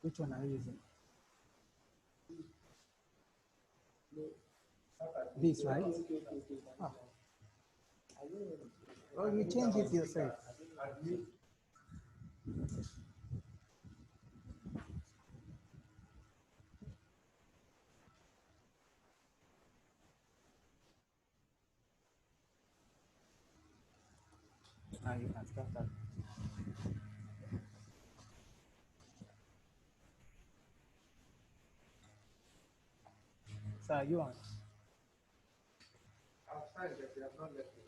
Which one are you using? This, right? Oh. Oh, you change it yourself. You can start that. So you want? Outside, but you have not left it.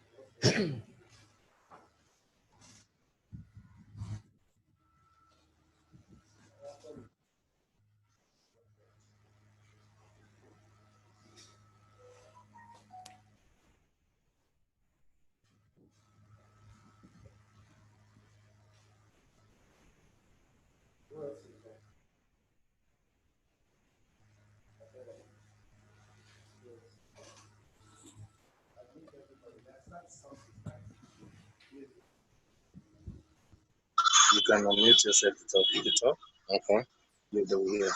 You can unmute yourself to talk. Okay. You do here.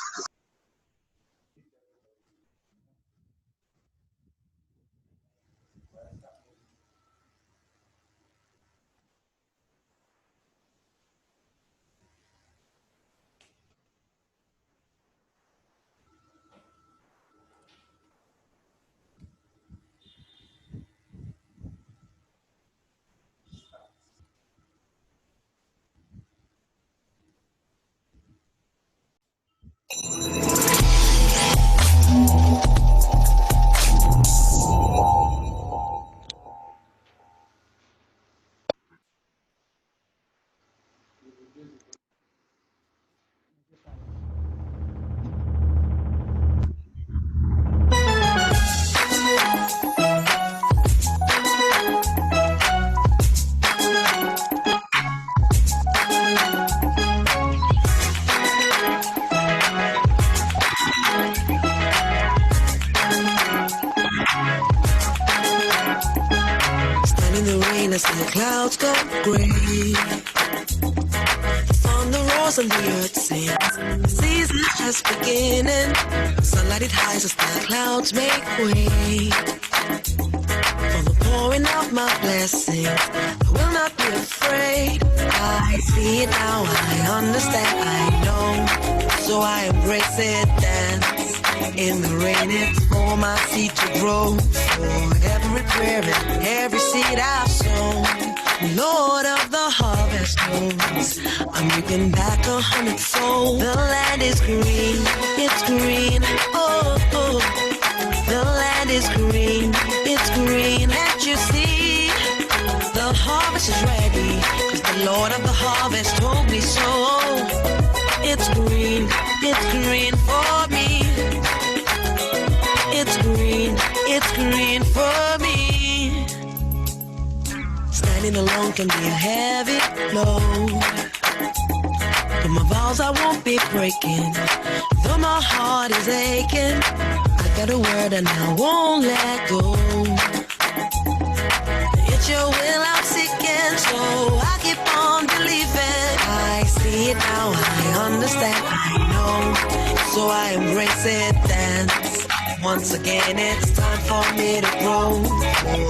As the clouds go gray, the thunder roars and the earth sings. The season is just beginning. Sunlight it hides as the clouds make way for the pouring of my blessings. I will not be afraid. I see it now, I understand, I know. So I embrace it, dance in the rain. It's for my seed to grow. For every prayer and every seed I've sown, Lord of the harvest knows I'm reaping back 100-fold. The land is green, it's green, oh, oh. The land is green, it's green. Can't you see? The harvest is ready, 'cause the Lord of the harvest told me so. It's green for me. It's green for me. Standing alone can be a heavy load, but my vows I won't be breaking. Though my heart is aching, I got a word and I won't let go. It's your will I'm seeking, so I keep on believing. I see it now, I understand, I know. So I embrace it, dance. Once again, it's time for me to grow.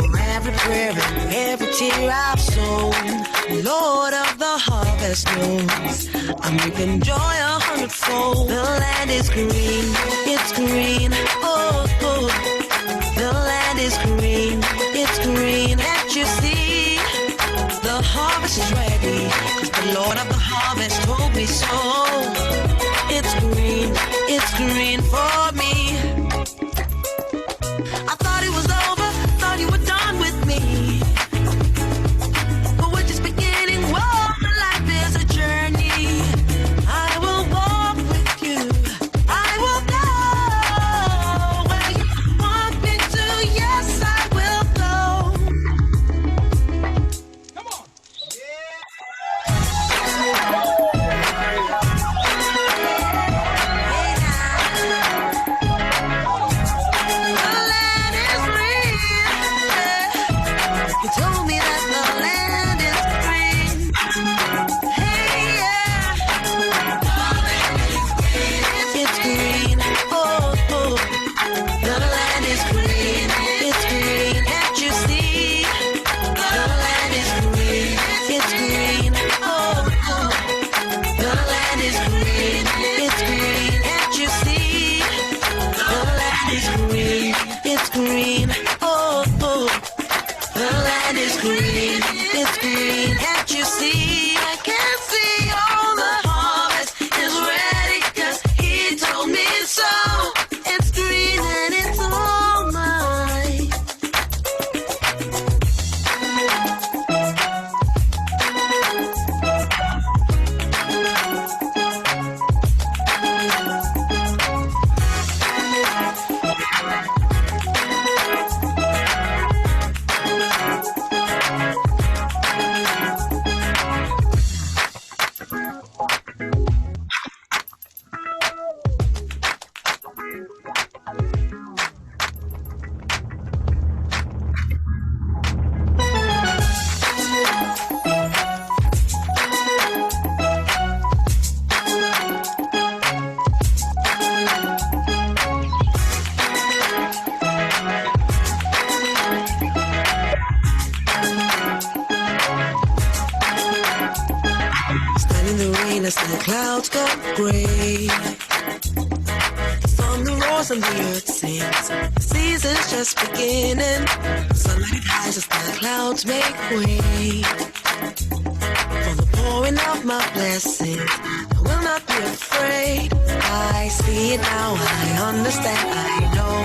For every prayer and every tear I've sown, Lord of the harvest knows I'm reaping joy 100-fold. The land is green, it's green, oh, oh. The land is green, it's green. Can't you see? The harvest is ready, 'cause the Lord of the harvest told me so. It's green for me. I thought it was over, thought you were done with me, but we're just beginning. Whoa, life is a journey. I will walk with you, I will go where you want me to. Yes, I will go. Come on. Yeah. clouds go gray. From the roars and the earth sings, the season's just beginning. Sunlight hides as the clouds make way. For the pouring of my blessings, I will not be afraid. I see it now, I understand, I know.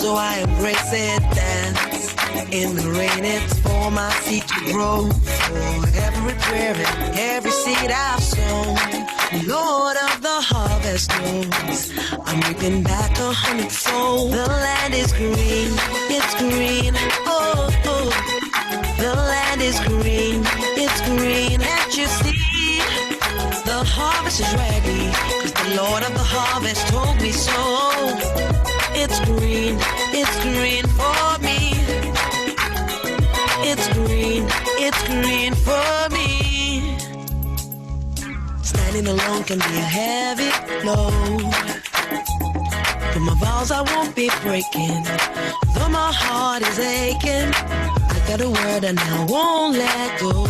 So I embrace it, dance. In the rain, it's for my feet to grow. For every prayer and every seed I've sown, Lord of the harvest knows I'm reaping back 100-fold. The land is green, it's green, oh, oh. The land is green, it's green. Can't you see? The harvest is ready, 'cause the Lord of the harvest told me so. It's green for me. It's green for me. Standing alone can be a heavy load, but my vows I won't be breaking. Though my heart is aching, I got a word and I won't let go.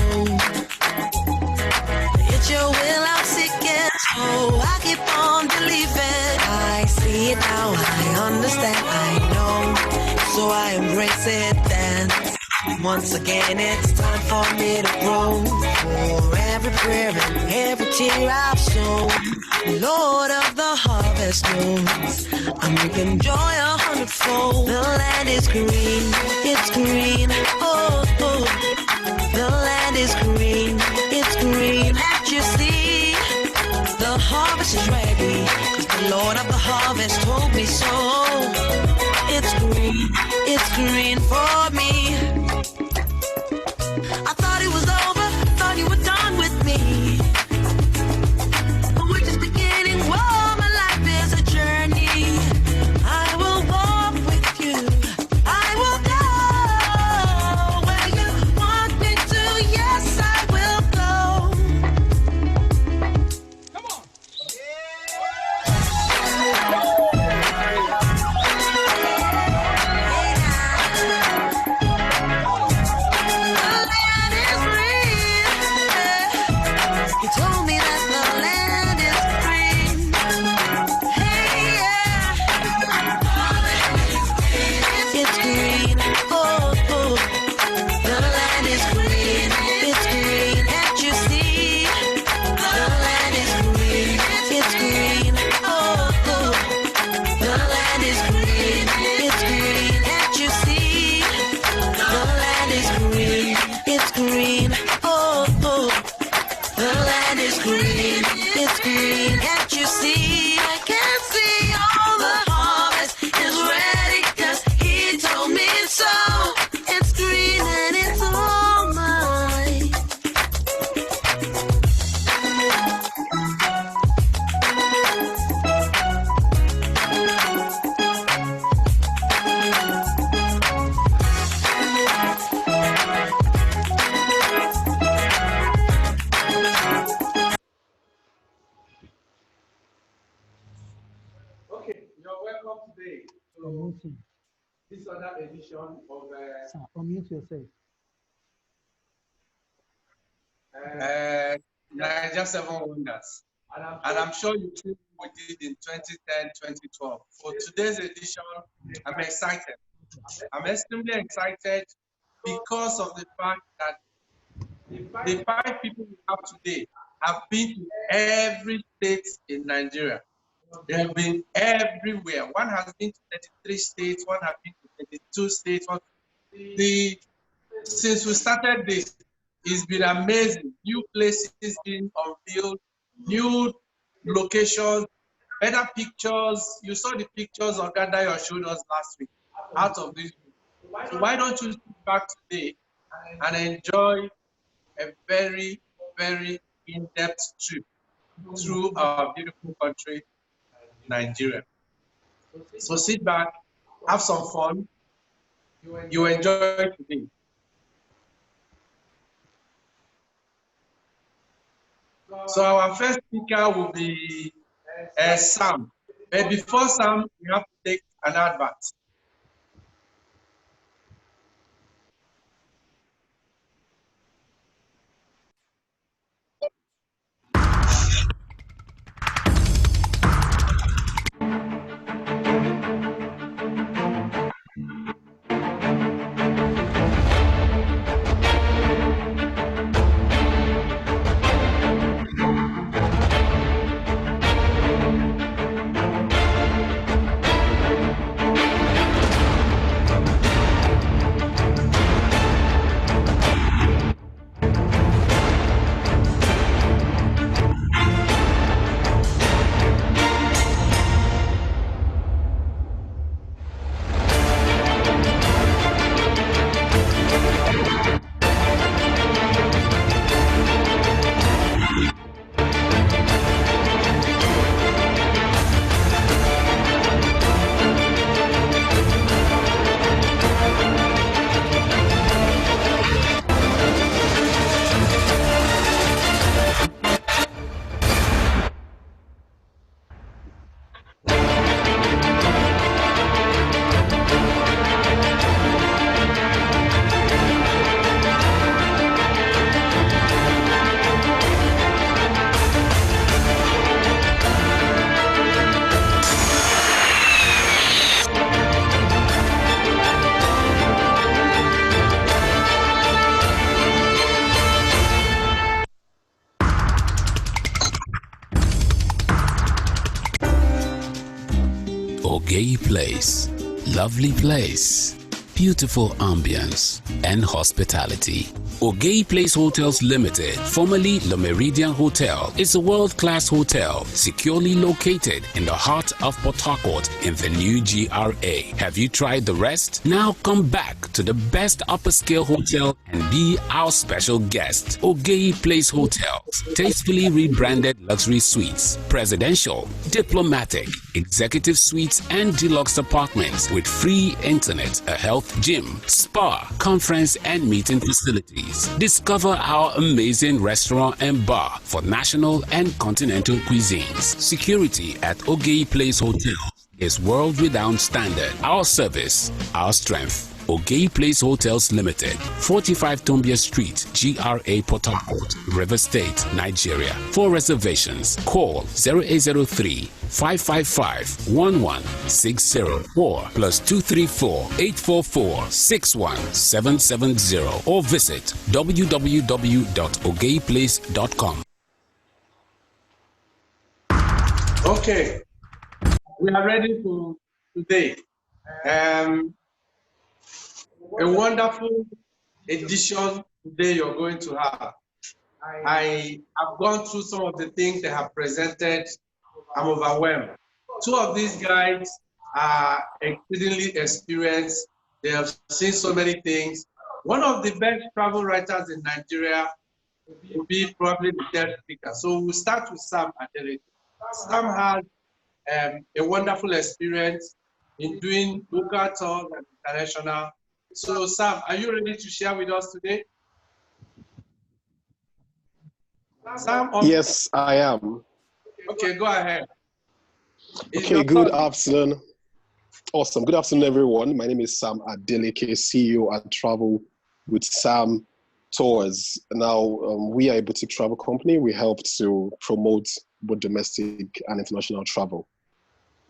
It's your will I'm seeking, so I keep on believing. I see it now, I understand, I know. So I embrace it then. Once again, it's time for me to grow. For every prayer and every tear I've sown, Lord of the harvest knows I'm reaping joy 100-fold. The land is green, it's green, oh, oh. The land is green, it's green. Can't you see? The harvest is ready, 'cause the Lord of the harvest told me so. It's green for me. I thought it was over, thought you were done with me. But we're just beginning, whoa, my life is a journey. I will walk with you, I will go where you want me to, yes, I will go. Come on. He told me that the land is green. Hey, yeah. It's green, oh, oh. The land is green, it's green. Can't you see? The land is green, it's green, oh, oh. The land is green, it's green. Can't you see? The land is green, it's green, oh, oh. The land is green, it's green. Can't you see? I can see all the harvest is ready, 'cause he told me so. It's green and it's all mine. Okay, you're welcome today to Unmuting. this other edition of Sir, unmute yourself. Niger 7 Wonders. And I'm sure you see what we did in 2010, 2012. For today's edition, I'm excited. I'm extremely excited because of the fact that the 5 people we have today have been to every state in Nigeria. They have been everywhere. One has been to 33 states, one has been to 32 states. Since we started this, it's been amazing. New places being unveiled, new locations, better pictures. You saw the pictures Ogadayo showed us last week out of this. So why don't you sit back today and enjoy a very, very in-depth trip through our beautiful country, Nigeria. So sit back, have some fun. You enjoy today. So our first speaker will be Sam. But before Sam, we have to take an advert. Ogei Place. Lovely place, beautiful ambience, and hospitality. Ogei Place Hotels Limited, formerly Le Méridien Hotel, is a world-class hotel securely located in the heart of Port Harcourt in the new GRA. Have you tried the rest? Now come back to the best upper-scale hotel and be our special guest. Ogei Place Hotels, tastefully rebranded luxury suites, presidential, diplomatic, executive suites, and deluxe apartments with free internet, a health gym, spa, conference, and meeting facilities. Discover our amazing restaurant and bar for national and continental cuisines. Security at Ogei Place Hotel is world-renowned standard. Our service, our strength. Ogei Place Hotels Limited, 45 Tombia Street, GRA Port Harcourt, River State, Nigeria. For reservations, call 0803 555 1160 or +234 844 61770 or visit www.ogeiplace.com. Okay, we are ready for today. A wonderful edition today you're going to have. I have gone through some of the things they have presented. I'm overwhelmed. Two of these guys are exceedingly experienced. They have seen so many things. One of the best travel writers in Nigeria will be probably the third speaker. So we'll start with Sam Adeleke. Sam has a wonderful experience in doing local tours and international. So Sam, are you ready to share with us today? Sam, yes, I am. Okay, go ahead. Okay, good afternoon. Awesome. Good afternoon, everyone. My name is Sam Adeleke, CEO at TravelWithSam Tours. Now, we are a boutique travel company. We help to promote both domestic and international travel.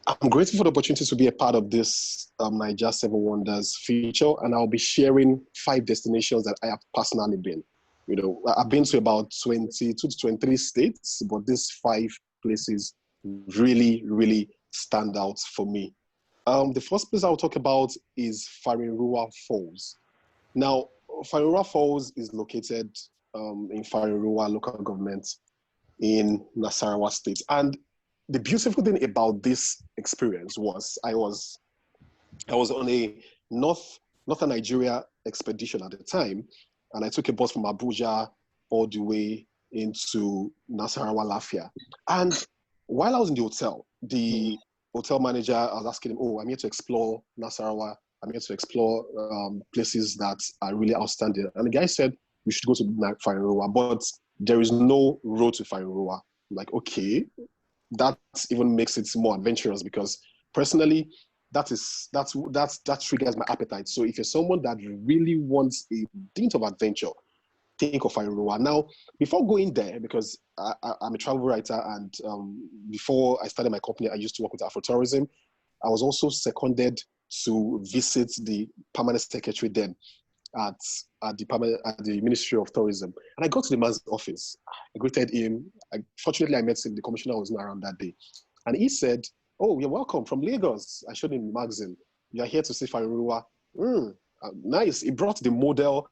I'm grateful for the opportunity to be a part of this Nigeria 7 Wonders feature, and I'll be sharing 5 destinations that I have personally been. You know, I've been to about 22 to 23 states, but these 5 places really, really stand out for me. The first place I'll talk about is Farinruwa Falls. Now, Farinruwa Falls is located in Farinruwa local government in Nasarawa State. And the beautiful thing about this experience was I was on a northern Nigeria expedition at the time, and I took a bus from Abuja all the way into Nasarawa Lafia. And while I was in the hotel manager, I was asking him, "Oh, I'm here to explore Nasarawa. I'm here to explore places that are really outstanding." And the guy said, "We should go to Farinruwa, but there is no road to Farinruwa." I'm like, okay. That even makes it more adventurous because personally, that triggers my appetite. So if you're someone that really wants a bit of adventure, think of Farinruwa. Now, before going there, because I'm a travel writer, and before I started my company, I used to work with Afrotourism. I was also seconded to visit the permanent secretary then at the Ministry of Tourism. And I got to the man's office. I greeted him. Fortunately, I met him. The commissioner was not around that day. And he said, "Oh, you're welcome from Lagos." I showed him the magazine. "You are here to see Farinruwa." Nice. He brought the model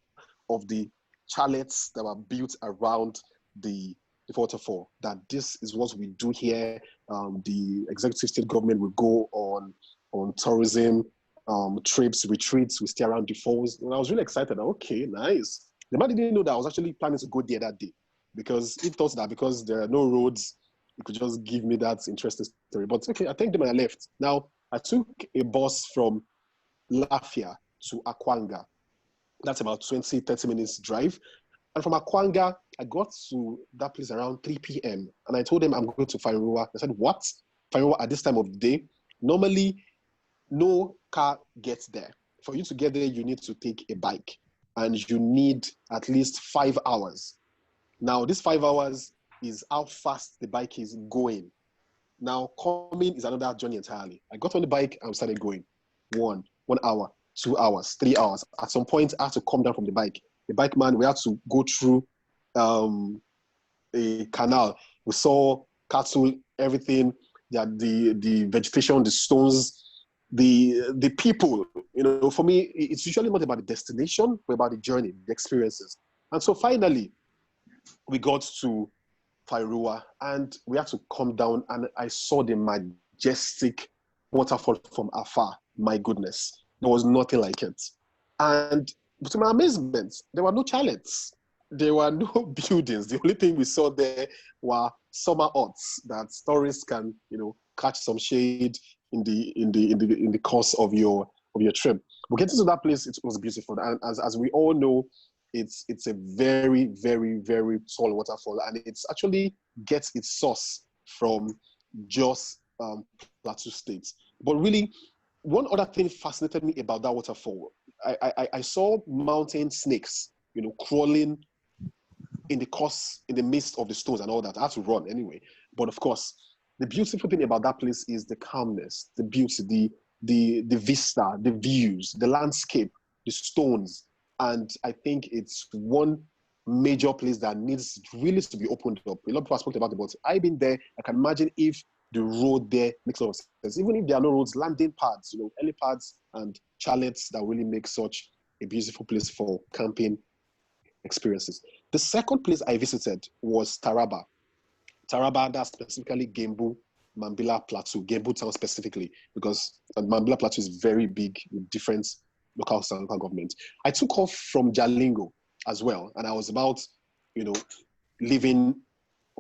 of the chalets that were built around the waterfall, that this is what we do here. The executive state government will go on tourism trips, retreats, we stay around the falls. And I was really excited. Okay, nice. The man didn't know that I was actually planning to go there that day, because he thought that because there are no roads, he could just give me that interesting story. But okay, I thanked him and I left. Now, I took a bus from Lafia to Akwanga. That's about 20, 30 minutes drive. And from Akwanga, I got to that place around 3 p.m. And I told them I'm going to Farinruwa. They said, "What? Farinruwa at this time of the day?" Normally, no car gets there. For you to get there, you need to take a bike, and you need at least 5 hours. Now, this 5 hours is how fast the bike is going. Now, coming is another journey entirely. I got on the bike and started going. 1 hour, 2 hours, 3 hours. At some point, I had to come down from the bike. The bike man, we had to go through a canal. We saw cattle, everything, the vegetation, the stones. the people, for me, it's usually not about the destination, but about the journey, the experiences. And so finally, we got to Fairua, and we had to come down, and I saw the majestic waterfall from afar. My goodness, there was nothing like it. And to my amazement, there were no chalets. There were no buildings. The only thing we saw there were summer huts that tourists can, catch some shade in the course of your trip. But getting to that place, it was beautiful. And as we all know, it's a very, very, very tall waterfall, and it's actually gets its source from Jos Plateau State. But really, one other thing fascinated me about that waterfall. I saw mountain snakes, crawling in the midst of the stones and all that. I had to run anyway. But of course, the beautiful thing about that place is the calmness, the beauty, the vista, the views, the landscape, the stones. And I think it's one major place that needs really to be opened up. A lot of people have spoken about it, but I've been there. I can imagine if the road there makes a lot of sense. Even if there are no roads, landing pads, helipads and chalets that really make such a beautiful place for camping experiences. The second place I visited was Taraba. Taraba, that's specifically Gembu, Mambila Plateau, Gembu town specifically, because Mambila Plateau is very big with different local and local government. I took off from Jalingo as well, and I was about, leaving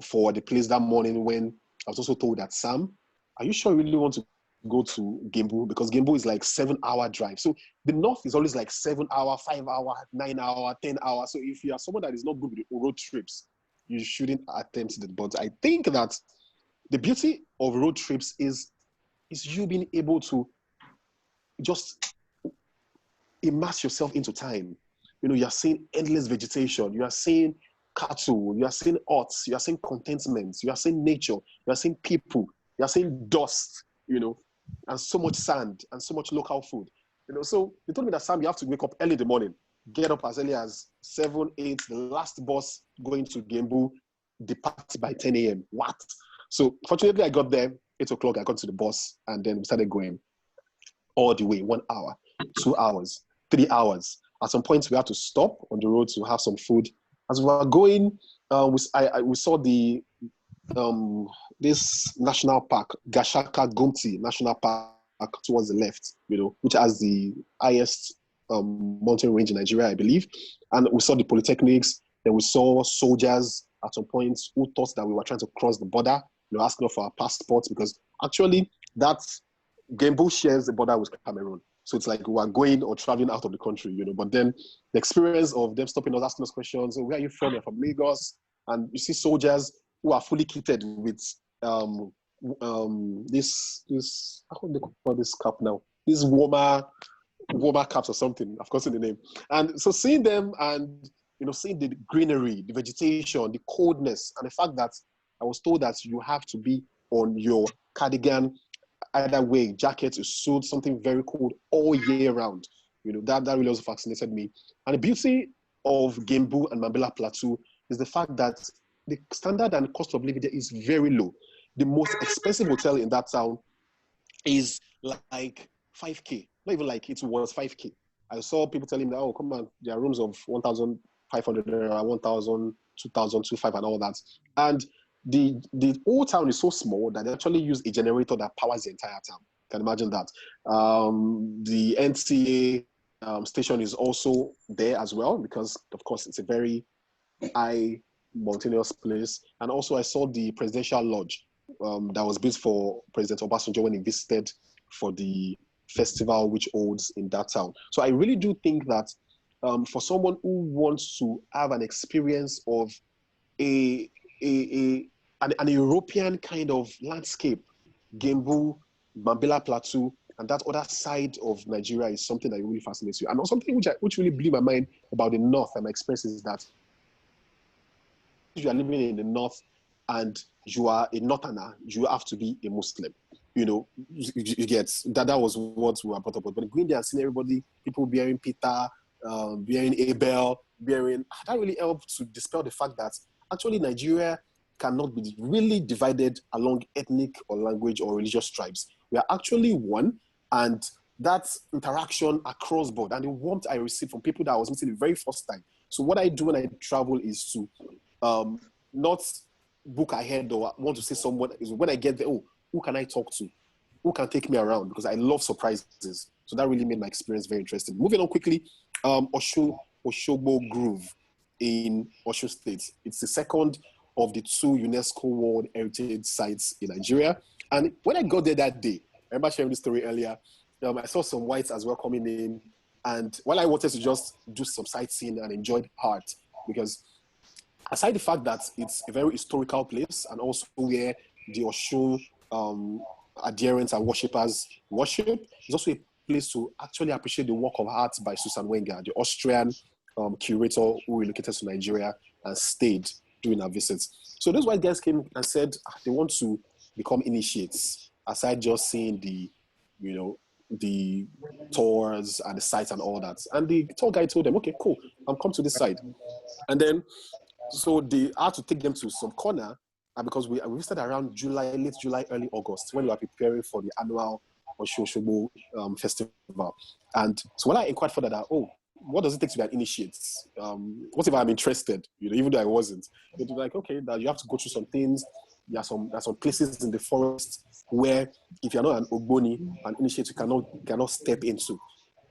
for the place that morning when I was also told that, Sam, are you sure you really want to go to Gembu? Because Gembu is like 7-hour drive. So the north is always like 7 hour, 5 hour, 9 hour, 10 hours. So if you are someone that is not good with road trips, you shouldn't attempt it. But I think that the beauty of road trips is you being able to just immerse yourself into time. You're seeing endless vegetation. You are seeing cattle. You are seeing huts. You are seeing contentment. You are seeing nature. You are seeing people. You are seeing dust, and so much sand and so much local food. So they told me that, Sam, you have to wake up early in the morning, get up as early as 7, 8, the last bus going to Gembu, depart by 10 a.m. What? So fortunately, I got there, 8 o'clock, I got to the bus, and then we started going all the way, 1 hour, 2 hours, 3 hours. At some point, we had to stop on the road to have some food. As we were going, we saw this national park, Gashaka Gumti National Park towards the left, which has the highest mountain range in Nigeria, I believe. And we saw the polytechnics, then we saw soldiers at some point who thought that we were trying to cross the border, asking for our passports, because actually that Gembu shares the border with Cameroon. So it's like we are going or traveling out of the country, but then the experience of them stopping us, asking us questions, where are you from? You're from Lagos. And you see soldiers who are fully kitted with this how do they call this cap now? This warmer caps or something, I've forgotten the name. And so seeing them and seeing the greenery, the vegetation, the coldness, and the fact that I was told that you have to be on your cardigan, either way, jacket, a suit, something very cold all year round. That really also fascinated me. And the beauty of Gembu and Mambila Plateau is the fact that the standard and cost of living there is very low. The most expensive hotel in that town is like 5K. Not even like it was 5K. I saw people telling me, oh, come on, there are rooms of 1,500, 1,000, 2,000, 2,500 and all that. And the whole town is so small that they actually use a generator that powers the entire town. You can imagine that. The NCA station is also there as well, because of course it's a very high mountainous place. And also I saw the presidential lodge that was built for President Obasanjo when he visited for the festival which holds in that town. So I really do think that for someone who wants to have an experience of an European kind of landscape, Gembu, Mambila Plateau, and that other side of Nigeria is something that really fascinates you. And also something which really blew my mind about the North and my experience is that you are living in the North and you are a Northerner, you have to be a Muslim. You get that was what we were brought up with. But going there and seeing everybody, people bearing Peter, bearing Abel, that really helped to dispel the fact that actually Nigeria cannot be really divided along ethnic or language or religious tribes. We are actually one, And that interaction across board and the warmth I received from people that I was meeting the very first time. So what I do when I travel is to not book ahead or want to see someone. Is when I get there, oh, who can I talk to? Who can take me around? Because I love surprises. So that really made my experience very interesting. Moving on quickly, Oshogbo Grove in Osun State. It's the second of the 2 UNESCO World Heritage Sites in Nigeria. And when I got there that day, I remember sharing this story earlier, I saw some whites as well coming in. And while I wanted to just do some sightseeing and enjoy the art, because aside the fact that it's a very historical place and also where the Osun adherents and worshippers worship, it's also a place to actually appreciate the work of art by Susan Wenger, the Austrian curator who relocated to Nigeria and stayed during our visits. So those white guys came and said they want to become initiates, aside just seeing the, the tours and the sites and all that. And the tour guide told them, okay, cool, come to this site. And then, so they had to take them to some corner, and because we visited around July, late July, early August, when we were preparing for the annual Oshogbo festival. And so when I inquired further that, what does it take to be an initiate? What if I'm interested? Even though I wasn't. They'd be like, okay, that you have to go through some things. There are some places in the forest where if you're not an Ogboni, an initiate, you cannot step into,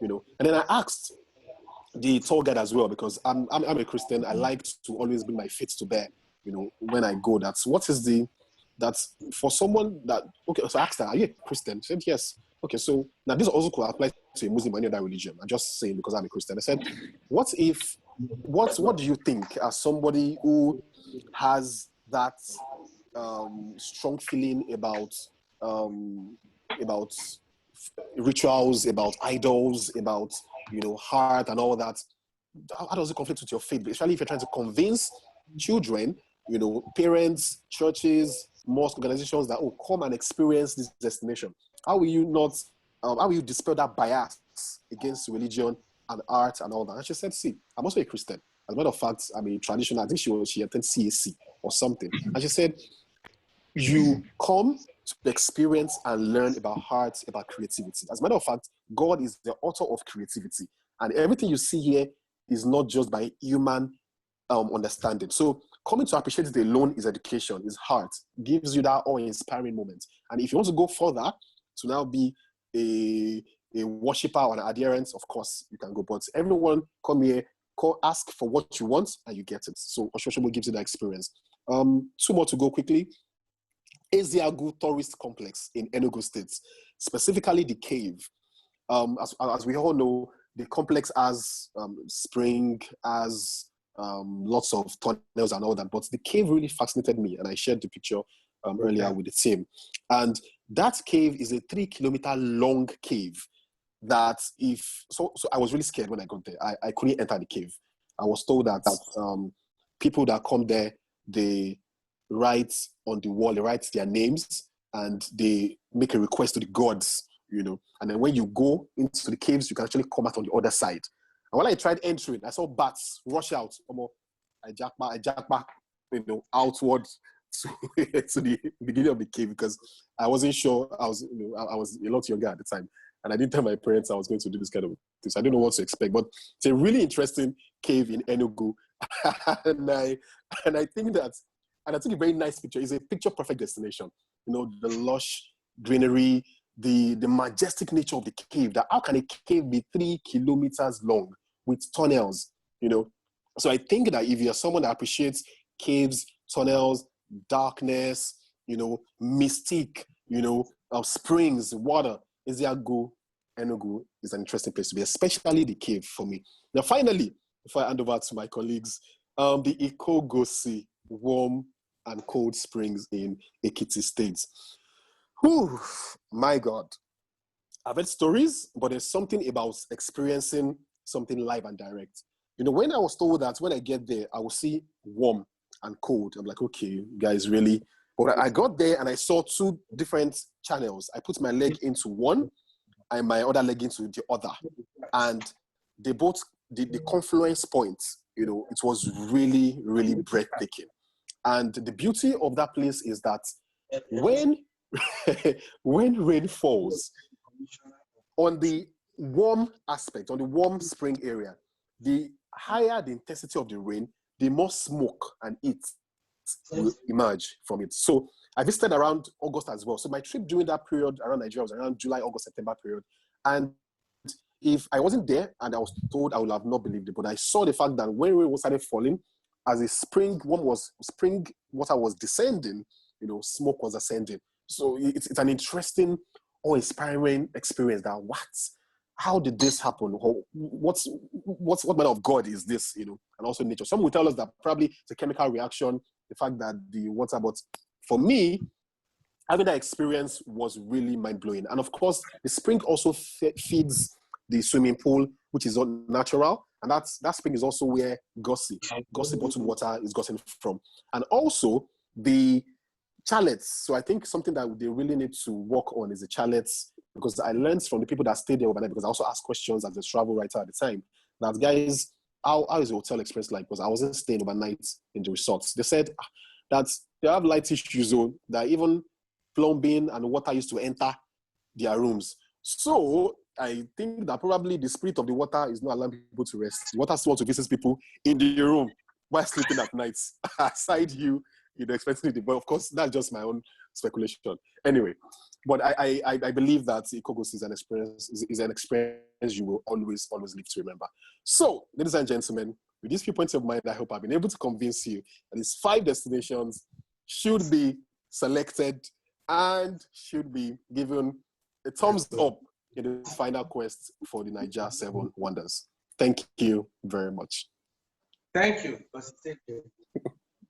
And then I asked the tour guide as well, because I'm a Christian. I like to always bring my faith to bear, when I go. That's for someone that, okay, so I asked her, are you a Christian? She said, yes. Okay, so now this also could apply to a Muslim or any other religion. I'm just saying because I'm a Christian. I said, what do you think as somebody who has that strong feeling about rituals, about idols, about, heart and all that? How does it conflict with your faith? Especially if you're trying to convince children, parents, churches, mosque organizations that, come and experience this destination. How will you dispel that bias against religion and art and all that? And she said, see, I'm also a Christian. As a matter of fact, I'm a traditional, I think she attended CAC or something. And she said, you come to experience and learn about art, about creativity. As a matter of fact, God is the author of creativity. And everything you see here is not just by human understanding. So coming to appreciate it alone is education, is heart, gives you that awe-inspiring moment. And if you want to go further to now be a worshipper or an adherent, of course, you can go. But everyone come here, ask for what you want, and you get it. So Oshogbo gives you that experience. 2 more to go quickly. Eziagu Tourist Complex in Enugu State, specifically the cave. As we all know, the complex has spring, has lots of tunnels and all that, but the cave really fascinated me, and I shared the picture earlier with the team. And that cave is a 3-kilometer long cave that so I was really scared when I got there. I couldn't enter the cave. I was told that people that come there, they write on the wall, they write their names and they make a request to the gods, and then when you go into the caves, you can actually come out on the other side. And when I tried entering, I saw bats rush out. I jack back, outward to the beginning of the cave because I wasn't sure. I was a lot younger at the time, and I didn't tell my parents I was going to do this kind of thing. So I didn't know what to expect. But it's a really interesting cave in Enugu, and I think I took a very nice picture. It's a picture-perfect destination. The lush greenery, the majestic nature of the cave. That how can a cave be 3 kilometers long with tunnels? So I think that if you're someone that appreciates caves, tunnels, darkness, mystique, springs, water, Enugu is an interesting place to be, especially the cave for me. Now, finally, before I hand over to my colleagues, the Ikogosi warm and cold springs in Ekiti State. Whew, my God. I've heard stories, but there's something about experiencing something live and direct. When I was told that when I get there, I will see warm and cold, I'm like, okay, guys, really? But I got there and I saw 2 different channels. I put my leg into one and my other leg into the other. And they both, the confluence point, it was really, really breathtaking. And the beauty of that place is that when rain falls, on the warm aspect, on the warm spring area, the higher the intensity of the rain, the more smoke and heat will emerge from it. So I visited around August as well. So my trip during that period around Nigeria was around July, August, September period. And if I wasn't there and I was told, I would have not believed it. But I saw the fact that when rain started falling, as the spring water was descending, smoke was ascending. So it's an interesting or inspiring experience that how did this happen? What manner of God is this, and also nature. Some will tell us that probably it's a chemical reaction, the fact that the water, but for me, having that experience was really mind-blowing. And of course, the spring also feeds the swimming pool, which is natural. And that spring is also where Gussie bottled water is gotten from. And also the chalets. So I think something that they really need to work on is the chalets, because I learned from the people that stayed there overnight, because I also asked questions as a travel writer at the time. That guys, how is the hotel experience like? Because I wasn't staying overnight in the resorts. They said that they have light issues, that even plumbing and water used to enter their rooms. So I think that probably the spirit of the water is not allowing people to rest. The water still wants to visit people in the room while sleeping at night, aside you expecting it. But of course, that's just my own speculation. Anyway, but I believe that Ikogos is an experience you will always live to remember. So, ladies and gentlemen, with these few points of mind, I hope I've been able to convince you that these 5 destinations should be selected and should be given a thumbs up in the final quest for the Niger 7 Wonders. Thank you very much. Thank you.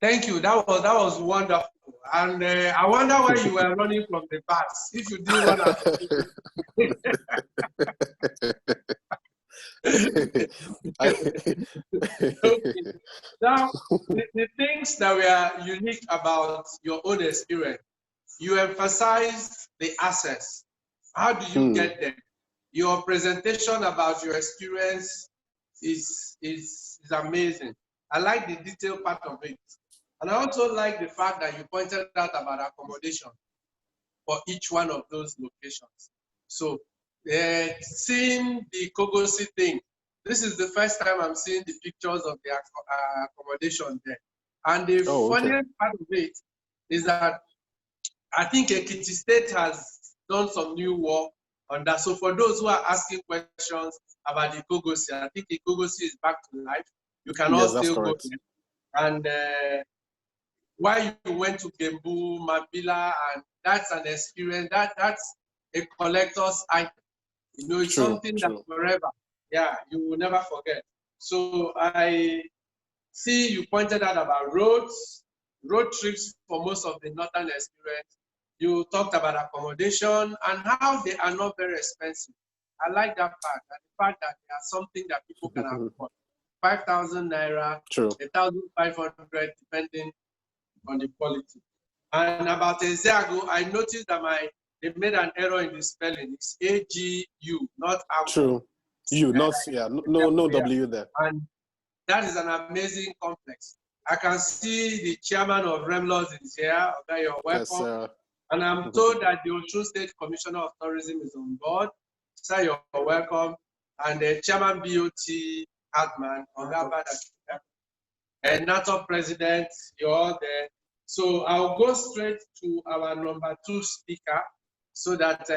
Thank you. That was wonderful. And I wonder why you were running from the bus. If you didn't run out. Okay. Now, the things that were unique about your own experience, you emphasized the access. How do you get there? Your presentation about your experience is amazing. I like the detailed part of it. And I also like the fact that you pointed out about accommodation for each one of those locations. So seeing the Kogosi thing, this is the first time I'm seeing the pictures of the accommodation there. And the funniest part of it is that I think Ekiti State has done some new work on that. So for those who are asking questions about the Kogosi, I think the Kogosi is back to life. You can all still go there. And why you went to Gembu, Mabila, and that's an experience. That's a collector's item. It's something that forever, you will never forget. So I see you pointed out about road trips for most of the northern experience. You talked about accommodation and how they are not very expensive. I like that part, and the fact that they are something that people can afford. 5,000 naira, 1,500, depending on the quality. And about a year ago, I noticed that they made an error in the spelling. It's AGU, not AGU. True. No W there. And that is an amazing complex. I can see the chairman of Remlos is here. Okay, you're welcome. Yes, and I'm told that the Osun State Commissioner of Tourism is on board. Sir, you're welcome. And the chairman BOT Hartman, and NATO president, you're all there. So I'll go straight to our number 2 speaker so that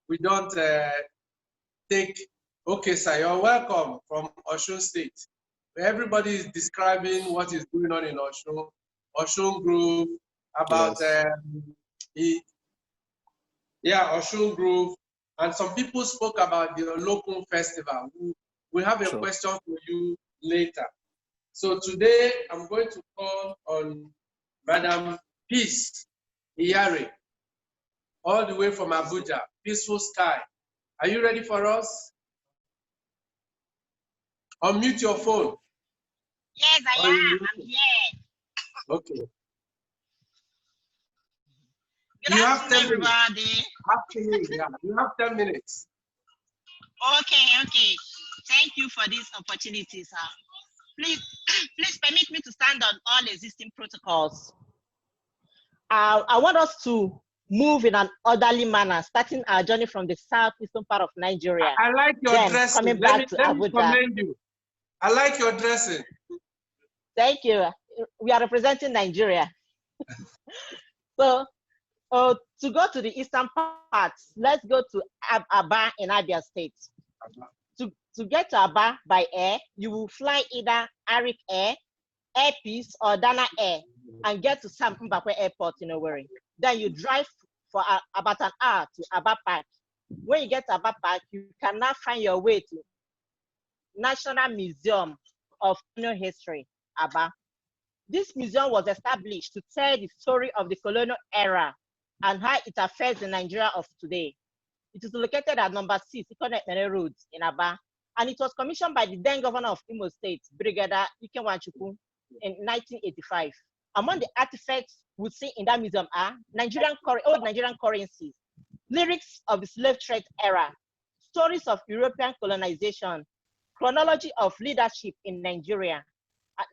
we don't take, okay, sir, you're welcome from Osun State. Everybody is describing what is going on in Osun Grove, about, Osun Grove. And some people spoke about the local festival. We have a question for you later. So today I'm going to call on Madam Peace Iyare, all the way from Abuja, Peaceful Sky. Are you ready for us? Unmute your phone. Yes, I am. I'm here. Okay. Good afternoon, everybody. You have 10 minutes. Okay. Thank you for this opportunity, sir. Please permit me to stand on all existing protocols. I want us to move in an orderly manner, starting our journey from the southeastern part of Nigeria. I like your then dressing. coming back to Let me Abuja. commend you. I like your dressing. Thank you. We are representing Nigeria. So to go to the eastern part, let's go to Aba in Abia State. To get to Aba by air, you will fly either Arik Air, Air Peace, or Dana Air and get to Sam Mbakwe Airport in Owerri. Then you drive for about an hour to Aba Park. When you get to Aba Park, you can now find your way to National Museum of Colonial History, Aba. This museum was established to tell the story of the colonial era and how it affects the Nigeria of today. It is located at number 6, Ikonet Road in Aba, and it was commissioned by the then governor of Imo State, Brigadier Ikenwachukwu, in 1985. Among the artifacts we see in that museum are old Nigerian currencies, lyrics of the slave trade era, stories of European colonization, chronology of leadership in Nigeria,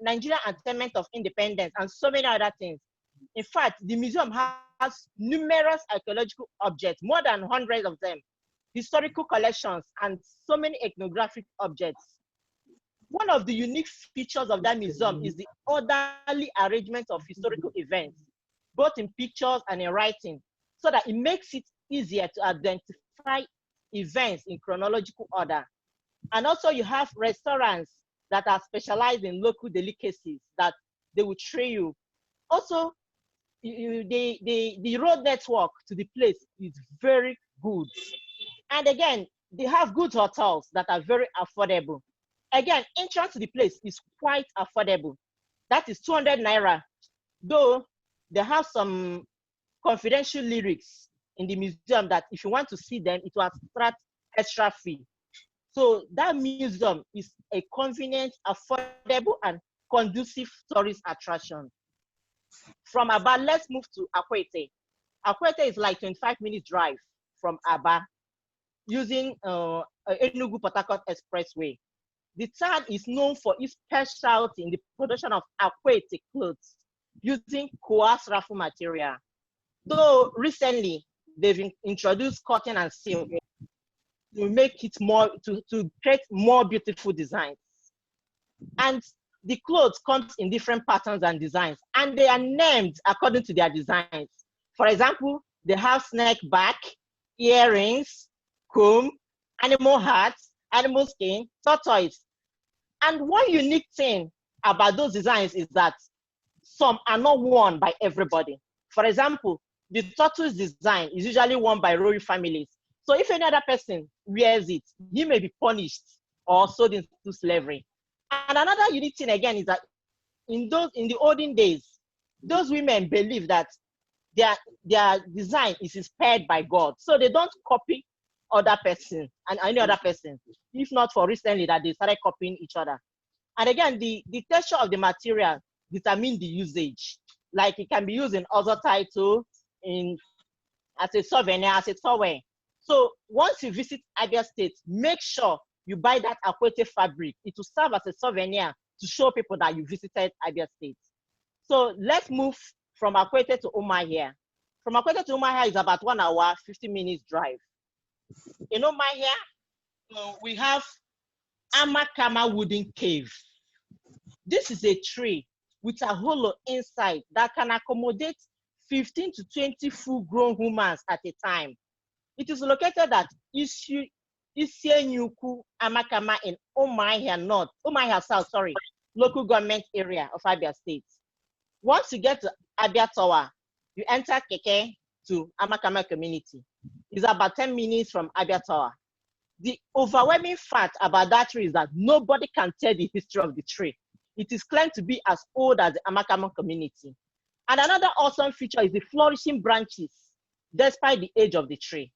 Nigerian attainment of independence, and so many other things. In fact, the museum has numerous archaeological objects, more than 100 of them, historical collections, and so many ethnographic objects. One of the unique features of that museum is the orderly arrangement of historical events, both in pictures and in writing, so that it makes it easier to identify events in chronological order. And also you have restaurants that are specialized in local delicacies that they will train you. Also, the road network to the place is very good. And again, they have good hotels that are very affordable. Again, entrance to the place is quite affordable. That is 200 Naira, though they have some confidential lyrics in the museum that if you want to see them, it will attract extra fee. So that museum is a convenient, affordable, and conducive tourist attraction. From Aba, let's move to Akwete. Akwete is like 25 minutes drive from Aba using Enugu Port Harcourt Expressway. The town is known for its specialty in the production of Akwete clothes using coarse raffle material. Though recently they've introduced cotton and silk to make it more, to create more beautiful designs. And the clothes comes in different patterns and designs, and they are named according to their designs. For example, they have snake back, earrings, comb, animal hats, animal skin, tortoise. And one unique thing about those designs is that some are not worn by everybody. For example, the tortoise design is usually worn by royal families. So if any other person wears it, he may be punished or sold into slavery. And another unique thing again is that in the olden days, those women believe that their design is inspired by God. So they don't copy other person and any other person, if not for recently that they started copying each other. And again, the texture of the material determines the usage. Like it can be used in other title, as a souvenir, as a tower. So once you visit Abia State, make sure you buy that Akwete fabric. It will serve as a souvenir to show people that you visited Abia State. So let's move from Akwete to Umuahia. From Akwete to Umuahia is about 1 hour, 50 minutes drive. In Umuahia, we have Amakama wooden cave. This is a tree with a hollow inside that can accommodate 15 to 20 full-grown humans at a time. It is located at Isienyuku Amakama in Umuahia South, local government area of Abia State. Once you get to Abia Tower, you enter Keke to Amakama community. It's about 10 minutes from Abia Tower. The overwhelming fact about that tree is that nobody can tell the history of the tree. It is claimed to be as old as the Amakama community. And another awesome feature is the flourishing branches, despite the age of the tree.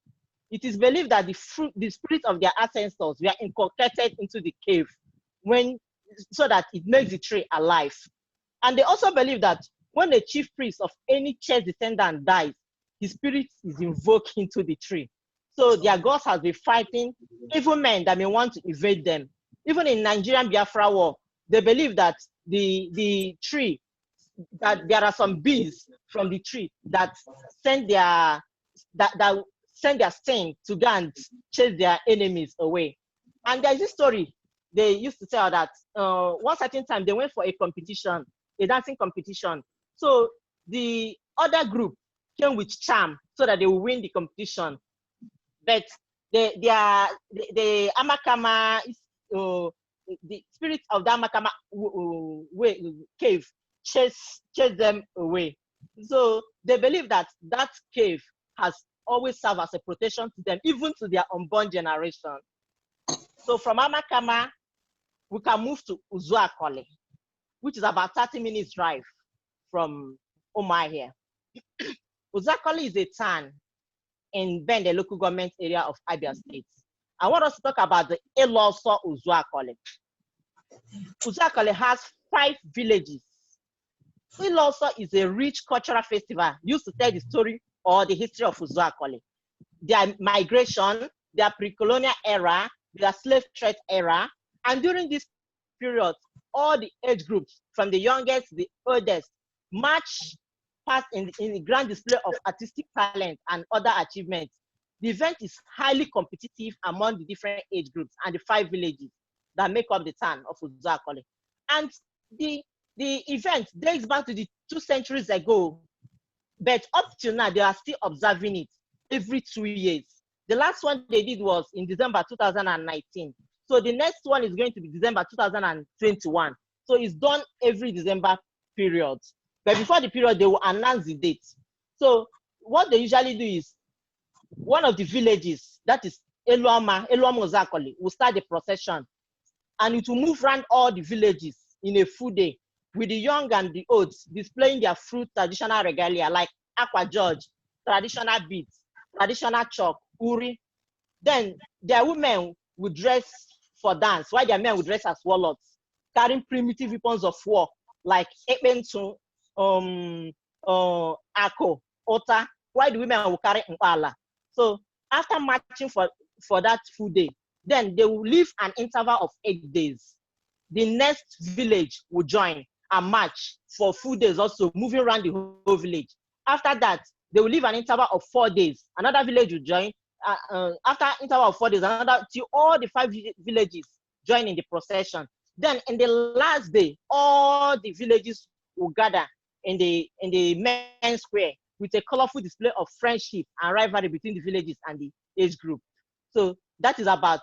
It is believed that the spirit of their ancestors were inculcated into the cave so that it makes the tree alive. And they also believe that when the chief priest of any church descendant dies, his spirit is invoked into the tree. So their gods have been fighting evil men that may want to invade them. Even in Nigerian Biafra war, they believe that the tree, that there are some bees from the tree that send their that send their sting to go and chase their enemies away. And there's this story they used to tell that one certain time they went for a competition, a dancing competition. So the other group came with charm so that they will win the competition. But the Amakama, the spirit of the Amakama cave chase them away. So they believe that that cave has always served as a protection to them, even to their unborn generation. So from Amakama, we can move to Uzuakole, which is about 30 minutes drive from Omar here. Uzuakole is a town in Bende local government area of Abia State. I want us to talk about the Eloso Uzuakole. Uzuakole has 5 villages. Eloso is a rich cultural festival used to tell the story or the history of Uzuakole. Their migration, their pre-colonial era, their slave trade era, and during this period, all the age groups, from the youngest to the oldest, march past in the grand display of artistic talent and other achievements. The event is highly competitive among the different age groups and the 5 villages that make up the town of Uzuakole. And the event dates back to the 2 centuries ago, but up till now, they are still observing it every 2 years. The last one they did was in December 2019. So the next one is going to be December 2021. So it's done every December period. But before the period, they will announce the date. So what they usually do is, one of the villages, that is Eluama Uzuakole, will start the procession. And it will move around all the villages in a full day, with the young and the old displaying their fruit traditional regalia like aqua george, traditional beads, traditional chalk, uri. Then their women would dress for dance, while their men would dress as warlords, carrying primitive weapons of war like ekpentu, ako, ota, while the women will carry mpala. So after marching for that full day, then they will leave an interval of 8 days. The next village will join and march for full days also, moving around the whole village. After that, they will leave an interval of 4 days. Another village will join. After interval of 4 days, another, till all the 5 villages join in the procession. Then in the last day, all the villages will gather in the main square with a colorful display of friendship and rivalry between the villages and the age group. So that is about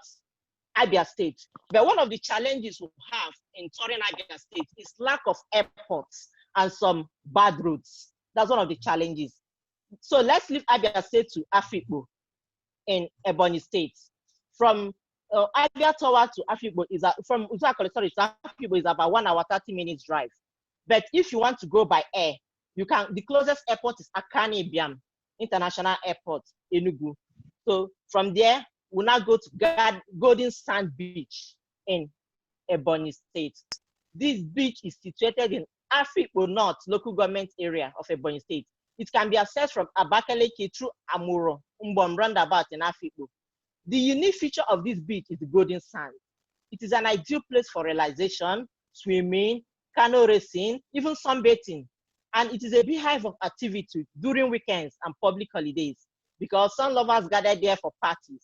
Abia State. But one of the challenges we have in touring Abia State is lack of airports and some bad roads. That's one of the challenges. So let's leave Abia State to Afikpo in Ebonyi State. From Abia Tower to Afikpo is from Uzuakole, sorry, to Afikpo is about 1 hour 30 minutes drive. But if you want to go by air, you can. The closest airport is Akani Ibiam International Airport, Enugu. So from there, we'll now go to Golden Sand Beach in Ebonyi State. This beach is situated in Afikpo North local government area of Ebonyi State. It can be accessed from Abakaliki through Amuro, Umbom roundabout in Afikpo. The unique feature of this beach is the golden sand. It is an ideal place for relaxation, swimming, canoe racing, even sunbathing. And it is a beehive of activity during weekends and public holidays because sun lovers gather there for parties.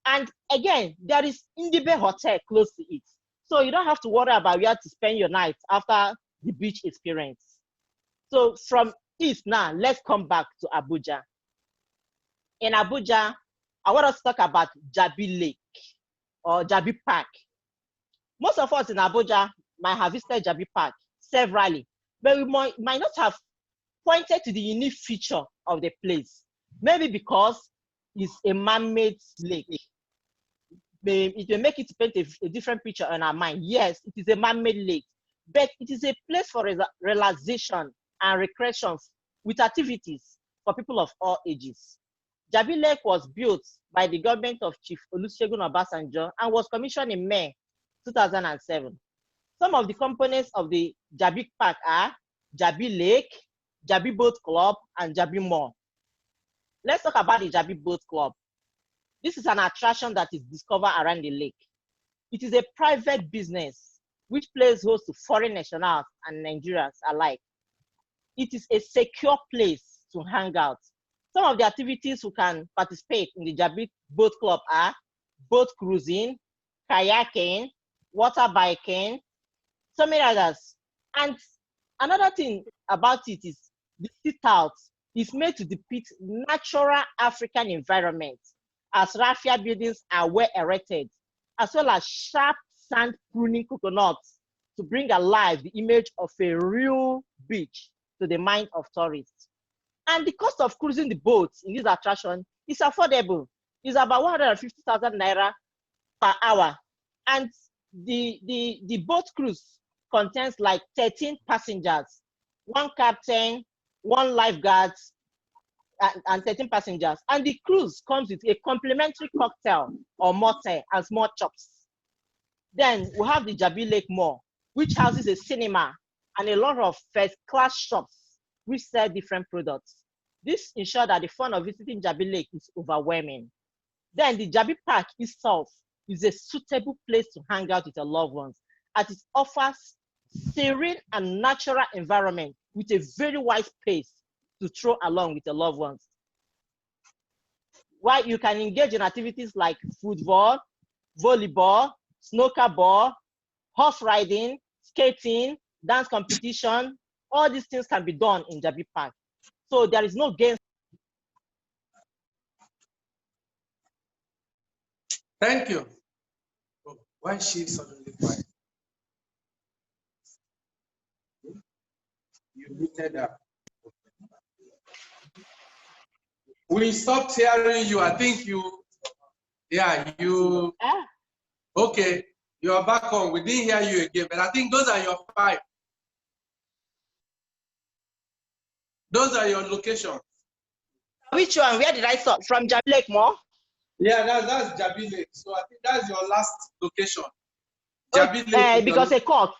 And again, there is Indibe Hotel close to it. So you don't have to worry about where to spend your night after the beach experience. So from East now, let's come back to Abuja. In Abuja, I want us to talk about Jabi Lake or Jabi Park. Most of us in Abuja might have visited Jabi Park severally, but we might not have pointed to the unique feature of the place. Maybe because it's a man-made lake. It will make it paint a different picture in our mind. Yes, it is a man-made lake, but it is a place for relaxation and recreation with activities for people of all ages. Jabi Lake was built by the government of Chief Olusegun Obasanjo and was commissioned in May 2007. Some of the components of the Jabi Park are Jabi Lake, Jabi Boat Club, and Jabi Mall. Let's talk about the Jabi Boat Club. This is an attraction that is discovered around the lake. It is a private business which plays host to foreign nationals and Nigerians alike. It is a secure place to hang out. Some of the activities who can participate in the Jabi Boat Club are boat cruising, kayaking, water biking, so many others. And another thing about it is the sit-out is made to depict natural African environment, as raffia buildings are well erected, as well as sharp sand pruning coconuts to bring alive the image of a real beach to the mind of tourists. And the cost of cruising the boats in this attraction is affordable. It's about 150,000 naira per hour. And the boat cruise contains like 13 passengers, one captain, one lifeguard, and 13 passengers. And the cruise comes with a complimentary cocktail or mocktail and small chops. Then we have the Jabi Lake Mall, which houses a cinema and a lot of first-class shops which sell different products. This ensures that the fun of visiting Jabi Lake is overwhelming. Then the Jabi Park itself is a suitable place to hang out with your loved ones, as it offers serene and natural environment with a very wide space to throw along with your loved ones. While you can engage in activities like football, volleyball, snooker ball, horse riding, skating, dance competition, all these things can be done in Jabi Park. So there is no gain. Thank you. Oh, why is she suddenly quiet? You muted her. We stopped hearing you. I think you, yeah, you. Okay, you are back on. We didn't hear you again, but I think those are your 5. Those are your locations. Which one? Where did I start? From Jabi Lake Mall? Yeah, that's Jabi Lake. So I think that's your last location. Jabi Lake. Because a call.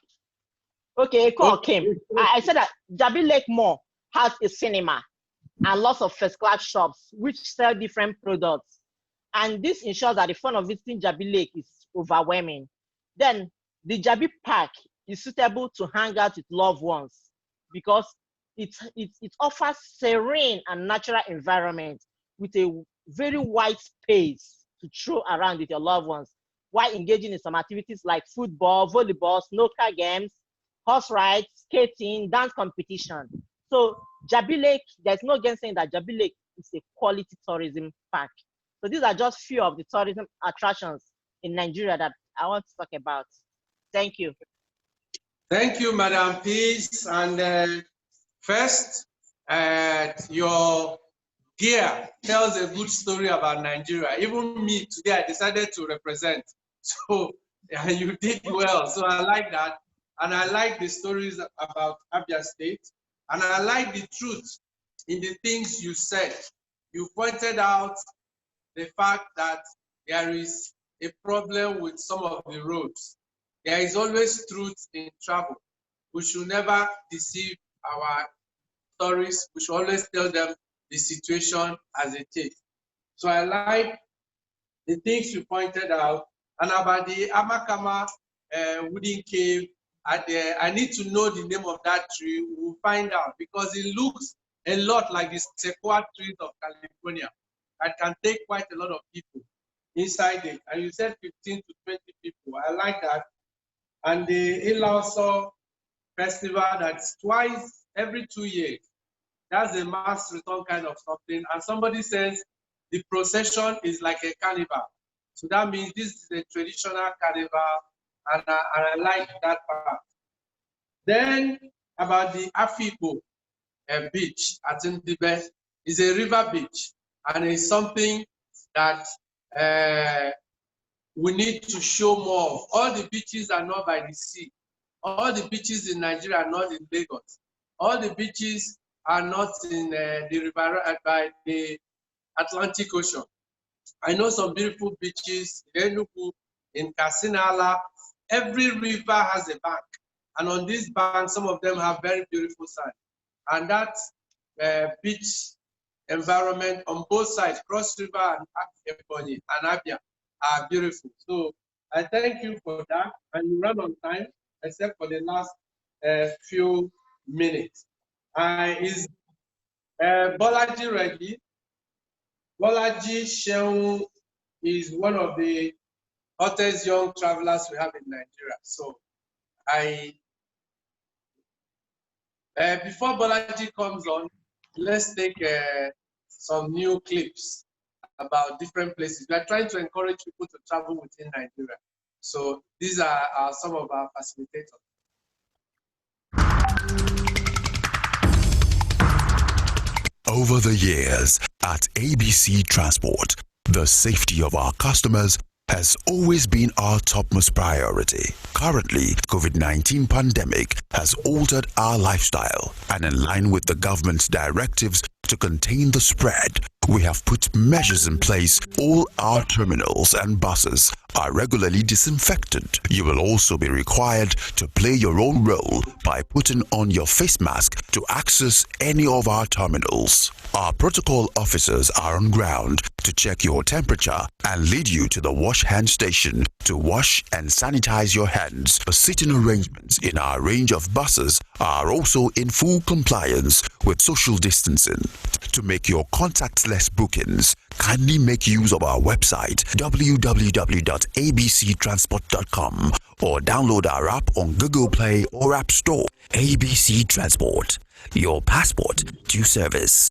Okay, a call came. I said that Jabi Lake Mall has a cinema and lots of first-class shops which sell different products. And this ensures that the fun of visiting Jabi Lake is overwhelming. Then the Jabi Park is suitable to hang out with loved ones because it offers serene and natural environment with a very wide space to throw around with your loved ones while engaging in some activities like football, volleyball, snooker games, horse rides, skating, dance competition. So Jabi Lake, there's no against saying that Jabi Lake is a quality tourism park. So these are just few of the tourism attractions in Nigeria that I want to talk about. Thank you. Thank you, Madam Peace. And first, your gear tells a good story about Nigeria. Even me today, I decided to represent. So you did well. So I like that. And I like the stories about Abia State. And I like the truth in the things you said. You pointed out the fact that there is a problem with some of the roads. There is always truth in travel. We should never deceive our tourists. We should always tell them the situation as it is. So I like the things you pointed out. And about the Amakama wooden cave, I need to know the name of that tree. We'll find out because it looks a lot like the sequoia trees of California. That can take quite a lot of people inside it. And you said 15 to 20 people. I like that. And the Ilauso festival, that's twice every 2 years. That's a mass return kind of something. And somebody says the procession is like a carnival. So that means this is a traditional carnival. And I like that part. Then about the Afipo beach at Ndibe is a river beach, and it's something that we need to show more of. All the beaches are not by the sea. All the beaches in Nigeria are not in Lagos. All the beaches are not in the river by the Atlantic Ocean. I know some beautiful beaches in Enugu, in Kasinala. Every river has a bank, and on this bank, some of them have very beautiful sand. And that beach environment on both sides, Cross River and Ebonyi and Abia, are beautiful. So I thank you for that, and you run on time, except for the last few minutes. Is Bolaji ready? Bolaji Seun is one of the hottest young travelers we have in Nigeria. So before Bolaji comes on, let's take some new clips about different places. We are trying to encourage people to travel within Nigeria. So these are some of our facilitators. Over the years at ABC Transport, the safety of our customers has always been our topmost priority. Currently, COVID-19 pandemic has altered our lifestyle, and in line with the government's directives to contain the spread, we have put measures in place. All our terminals and buses are regularly disinfected. You will also be required to play your own role by putting on your face mask to access any of our terminals. Our protocol officers are on ground to check your temperature and lead you to the wash hand station to wash and sanitize your hands. The sitting arrangements in our range of buses are also in full compliance with social distancing. To make your contactless bookings, kindly make use of our website www.abctransport.com or download our app on Google Play or App Store. ABC Transport, your passport to service.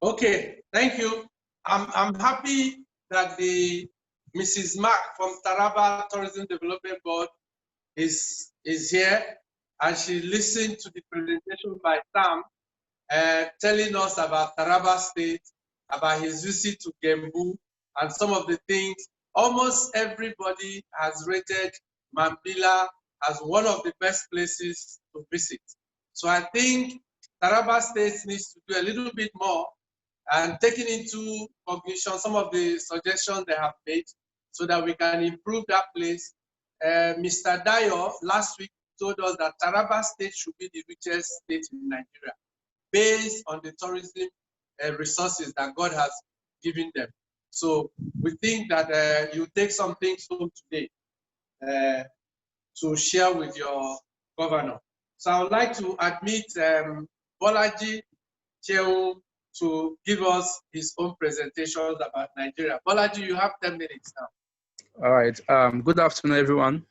Okay, thank you. I'm happy that the Mrs. Mark from Taraba Tourism Development Board is here, and she listened to the presentation by Sam, telling us about Taraba State, about his visit to Gembu, and some of the things. Almost everybody has rated Mambila as one of the best places to visit. So I think Taraba State needs to do a little bit more and taking into cognition some of the suggestions they have made so that we can improve that place. Mr. Dayo last week told us that Taraba State should be the richest state in Nigeria based on the tourism resources that God has given them. So we think that you take some things home today to share with your governor. So I would like to admit Bolaji Seun to give us his own presentations about Nigeria. Bolaji, you have 10 minutes now. All right. Good afternoon, everyone.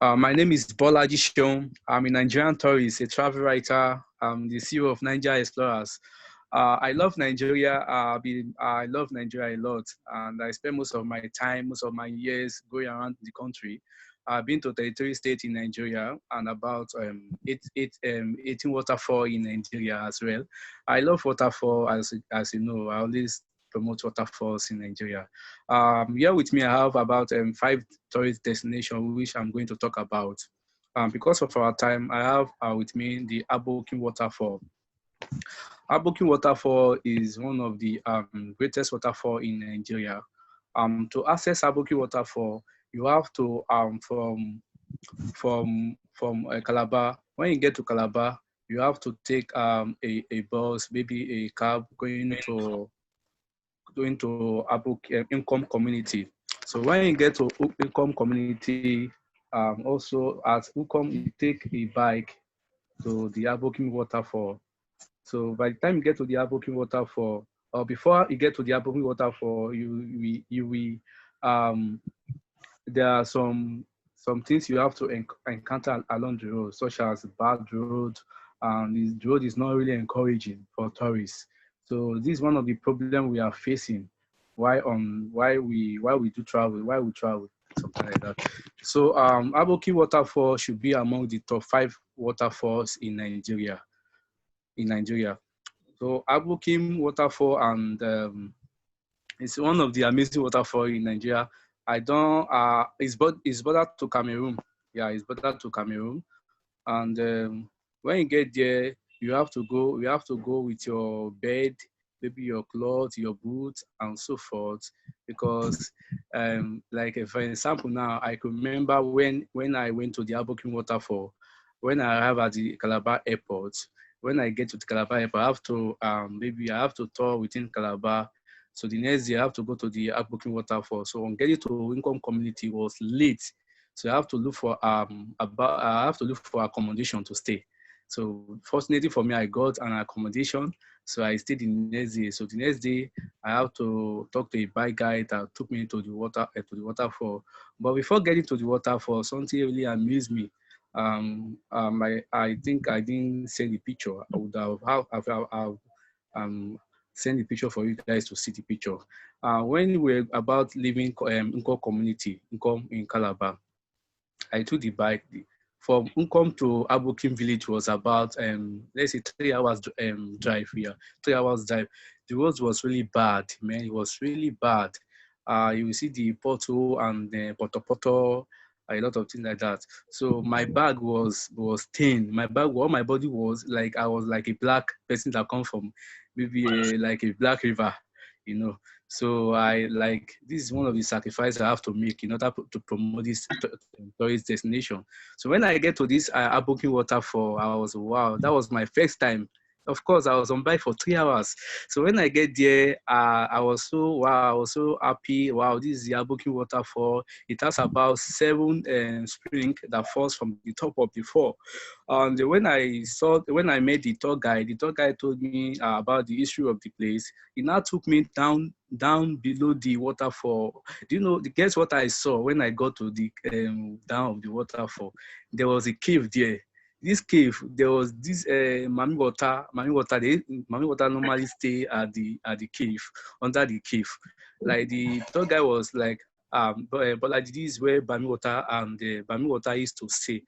My name is Bolaji Seun. I'm a Nigerian tourist, a travel writer. I'm the CEO of Nigeria Explorers. I love Nigeria. I love Nigeria a lot, and I spend most of my time, most of my years going around the country. I've been to 33 states in Nigeria and about 18 waterfall in Nigeria as well. I love waterfall, as you know. I always promote waterfalls in Nigeria. Here with me, I have about 5 tourist destinations which I'm going to talk about. Because of our time, I have with me the Adeleke waterfall. Adeleke waterfall is one of the greatest waterfall in Nigeria. To access Adeleke waterfall, you have to from Calabar. When you get to Calabar, you have to take a bus, maybe a cab going to Adeleke Income Community. So when you get to Income Community, also at Income, you take a bike to the Adeleke waterfall. So by the time you get to the Adeleke waterfall, or before you get to the Adeleke waterfall, you will there are some some things you have to encounter along the road, such as bad road, and the road is not really encouraging for tourists. So this is one of the problems we are facing. Why we do travel, why we travel, something like that. So Adeleke waterfall should be among the top 5 waterfalls in Nigeria. So Adeleke waterfall, and it's one of the amazing waterfall in Nigeria. I don't it's border to Cameroon. Yeah, it's border to Cameroon. And when you get there, you have to go with your bed, maybe your clothes, your boots, and so forth. Because like for example now, I can remember when I went to the Adeleke waterfall, when I arrived at the Calabar airport. When I get to the Calabar airport, I have to maybe I have to tour within Calabar. So the next day I have to go to the Adeleke waterfall. So on getting to Income Community was late. So I have to look for accommodation to stay. So fortunately for me, I got an accommodation. So I stayed the next day. So the next day, I have to talk to a bike guy that took me to the waterfall. But before getting to the waterfall, something really amused me. I think I didn't send the picture. I would have send the picture for you guys to see the picture. When we're about leaving Income Community, Income in Calabar, I took the bike. From Unkom to Adeleke village was about let's say 3 hours drive here. 3 hours drive. The road was really bad, man. It was really bad. You will see the pothole and the poto, a lot of things like that. So my bag was thin. My bag, all my body was like, I was like a black person that come from maybe like a black river, you know. So I like, this is one of the sacrifices I have to make in order to promote this tourist destination. So when I get to this Adeleke waterfall, I was, wow, that was my first time. Of course, I was on bike for 3 hours. So when I get there, I was so, wow, I was so happy. Wow, this is the Adeleke waterfall. It has about 7 springs that falls from the top of the fall. And when I met the tour guide told me about the history of the place. He now took me down below the waterfall. Do you know, guess what I saw when I got to the down of the waterfall? There was a cave there. This cave, there was this mami water. Mami water normally stay at the cave, under the cave. Like the tour guy was like, but this is where Mami water and Mami water used to stay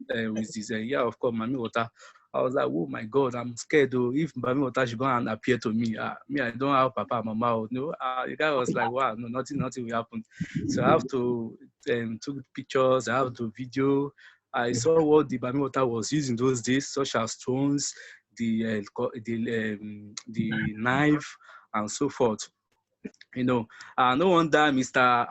with this. Yeah, of course, Mami water. I was like, oh my God, I'm scared though. If Mami water should go and appear to me, I don't have papa and mama. No, the guy was like, wow, no, nothing will happen. So I have to took pictures. I have to video. I saw what the Mami water was using those days, such as stones, the knife, and so forth. You know, no wonder Mr.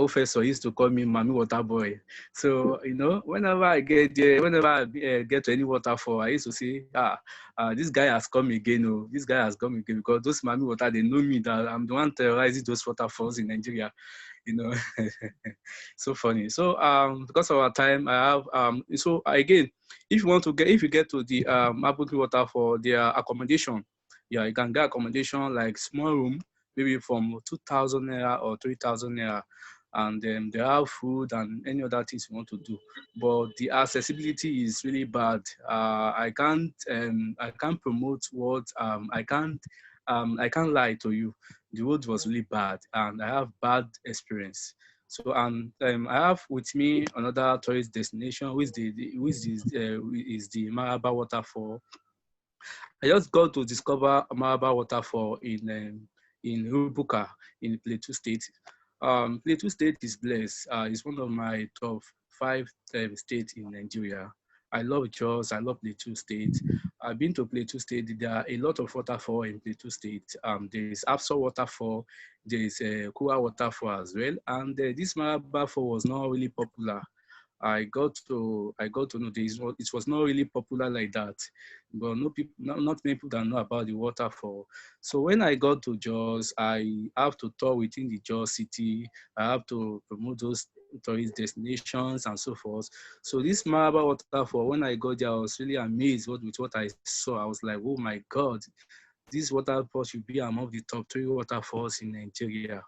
Professor used to call me Mami Water Boy. So, you know, whenever I get there, whenever I get to any waterfall, I used to say, this guy has come again. Oh, this guy has come again, because those Mami Water, they know me that I'm the one terrorizing those waterfalls in Nigeria. You know, so funny. So, because of our time, I have so again, if you get to the Adeleke waterfall, their accommodation, yeah, you can get accommodation like small room, maybe from 2,000 naira or 3,000 naira, and then they have food and any other things you want to do. But the accessibility is really bad. I can't promote what I can't lie to you. The road was really bad, and I have bad experience. So I have with me another tourist destination, which is the Maraba waterfall. I just got to discover Maraba waterfall in Rubuka in Plateau State. Plateau State is blessed. It's one of my top 5 states in Nigeria. I love Jos. I love Plateau State. I've been to Plateau State. There are a lot of waterfall in Plateau State. There is Abso waterfall. There is Kua waterfall as well. And this Maraba fall was not really popular. I got to know it was not really popular like that, but not many people that know about the waterfall. So when I got to Jos, I have to tour within the Jos city. I have to promote those tourist destinations and so forth. So this Maraba waterfall, when I got there, I was really amazed with what I saw. I was like, oh my God, this waterfall should be among the top 3 waterfalls in Nigeria.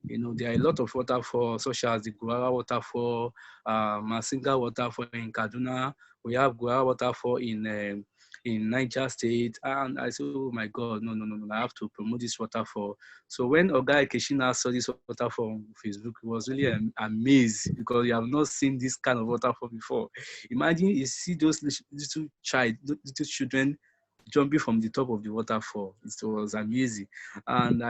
You know, there are a lot of waterfalls, such as the Guara waterfall, Masinga waterfall in Kaduna. We have Guara waterfall in Niger State, and I said, oh my God, no, I have to promote this waterfall. So when Oga Keshina saw this waterfall on Facebook, he was really amazed, because you have not seen this kind of waterfall before. Imagine you see those little children jumping from the top of the waterfall. It was amazing, and